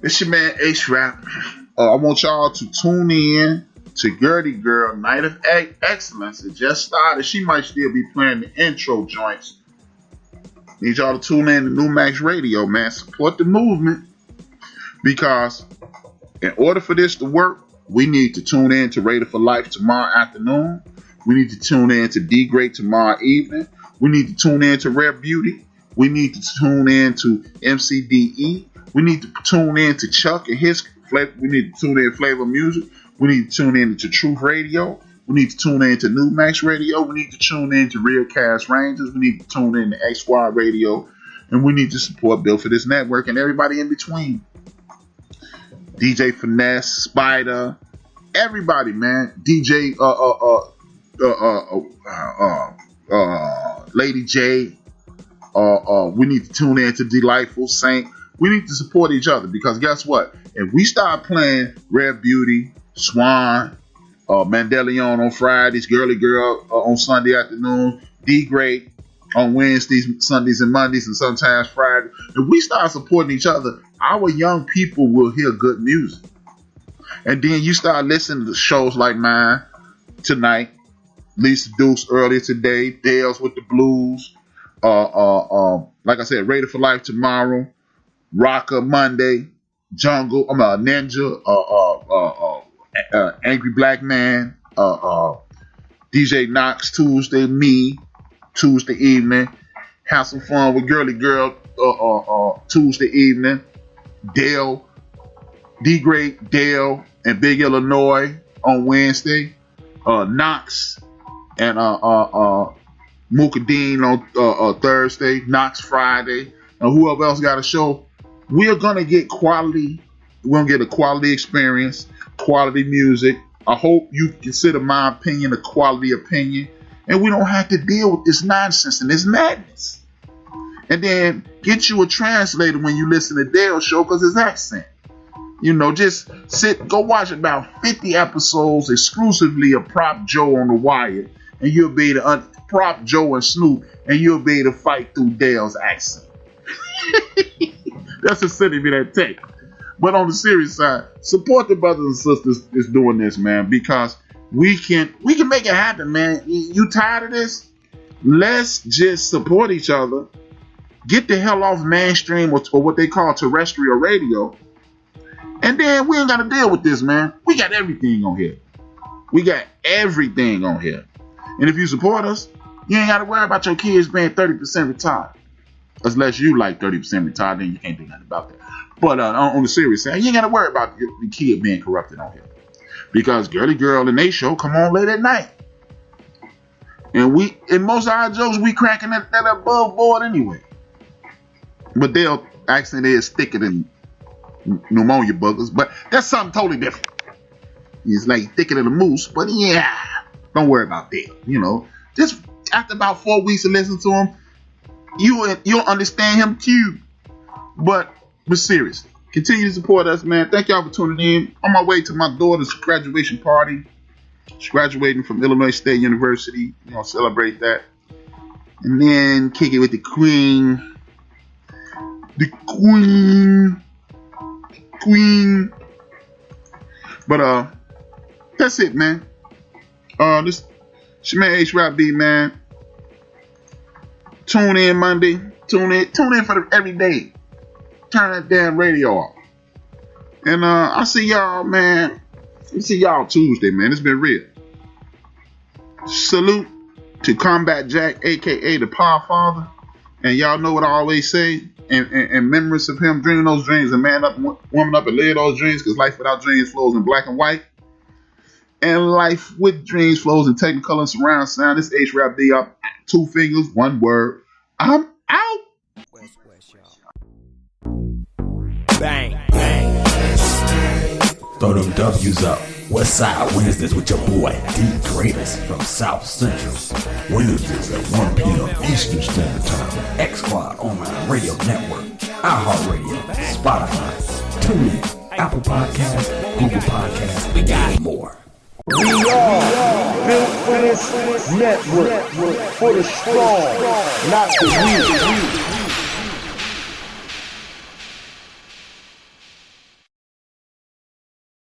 it's your man HRap. I want y'all to tune in to Gertie Girl Night of Excellence. It just started. She might still be playing the intro joints. Need y'all to tune in to New Max Radio, man. Support the movement, because in order for this to work, we need to tune in to Raider for Life tomorrow afternoon. We need to tune in to D Great tomorrow evening. We need to tune in to Rare Beauty. We need to tune in to MCDE. We need to tune in to Chuck and his flavor. We need to tune in to Flavor Music. We need to tune in to Truth Radio. We need to tune in to New Max Radio. We need to tune in to Real Cast Rangers. We need to tune in to X Squad Radio. And we need to support Built for This Network and everybody in between. DJ Finesse, Spider, everybody, man. DJ Lady J. We need to tune in to Delightful Saint. We need to support each other, because guess what? If we start playing Rare Beauty, Swan, Mandelion on Fridays, Girly Girl on Sunday afternoon, D Great on Wednesdays, Sundays, and Mondays, and sometimes Fridays. If we start supporting each other, our young people will hear good music. And then you start listening to shows like mine tonight, Lisa Dukes earlier today, Dale's with the Blues, like I said, Raider for Life tomorrow, Rocker Monday, Jungle, Ninja, Angry Black Man, DJ Knox Tuesday, me Tuesday evening, have some fun with Girly Girl Tuesday evening, Dale, D Great, Dale, and Big Illinois on Wednesday, Knox and Mooka Dean on Thursday, Knox Friday, and whoever else got a show. We're gonna get quality. We're gonna get a quality experience, quality music. I hope you consider my opinion a quality opinion, and we don't have to deal with this nonsense and this madness. And then get you a translator when you listen to Dale's show, because his accent. You know, just go watch about 50 episodes exclusively of Prop Joe on The Wire, and you'll be able to Prop Joe and Snoop, and you'll be able to fight through Dale's accent. That's a sentiment that take. But on the serious side, support the brothers and sisters that's doing this, man, because we can make it happen, man. You tired of this? Let's just support each other. Get the hell off mainstream or what they call terrestrial radio. And then we ain't got to deal with this, man. We got everything on here. We got everything on here. And if you support us, you ain't got to worry about your kids being 30% retired. Unless you like 30% retired, then you can't do nothing about that. But on the serious side, you ain't got to worry about the kid being corrupted on here. Because Girly Girl and they show come on late at night. And most of our jokes, we cracking that above board anyway. But they'll actually stick it in pneumonia boogers. But that's something totally different. It's like sticking in a moose. But yeah, don't worry about that. You know, just after about 4 weeks of listening to him, you'll understand him too. But seriously, continue to support us, man. Thank y'all for tuning in. On my way to my daughter's graduation party. She's graduating from Illinois State University. We're going to celebrate that. And then kick it with the queen. The queen. But that's it, man. This your man HRap B, man. Tune in Monday. Tune in for every day. Turn that damn radio off. And I'll see y'all, man. I'll see y'all Tuesday, man. It's been real. Salute to Combat Jack, aka the Power Father. And y'all know what I always say. And memories of him dreaming those dreams and man up, woman up and live those dreams, because life without dreams flows in black and white. And life with dreams flows in technicolor and surround sound. This HRap B up. 2 fingers, 1 word. I'm out. Bang, bang. Throw them W's up. West Side Wednesdays with your boy D Greatest from South Central. Wednesdays at 1 p.m. Eastern Standard Time. X Squad Online Radio Network. iHeartRadio. Spotify. TuneIn. Apple Podcasts. Google Podcasts. We got more. We are built for this network, for the strong, not the weak.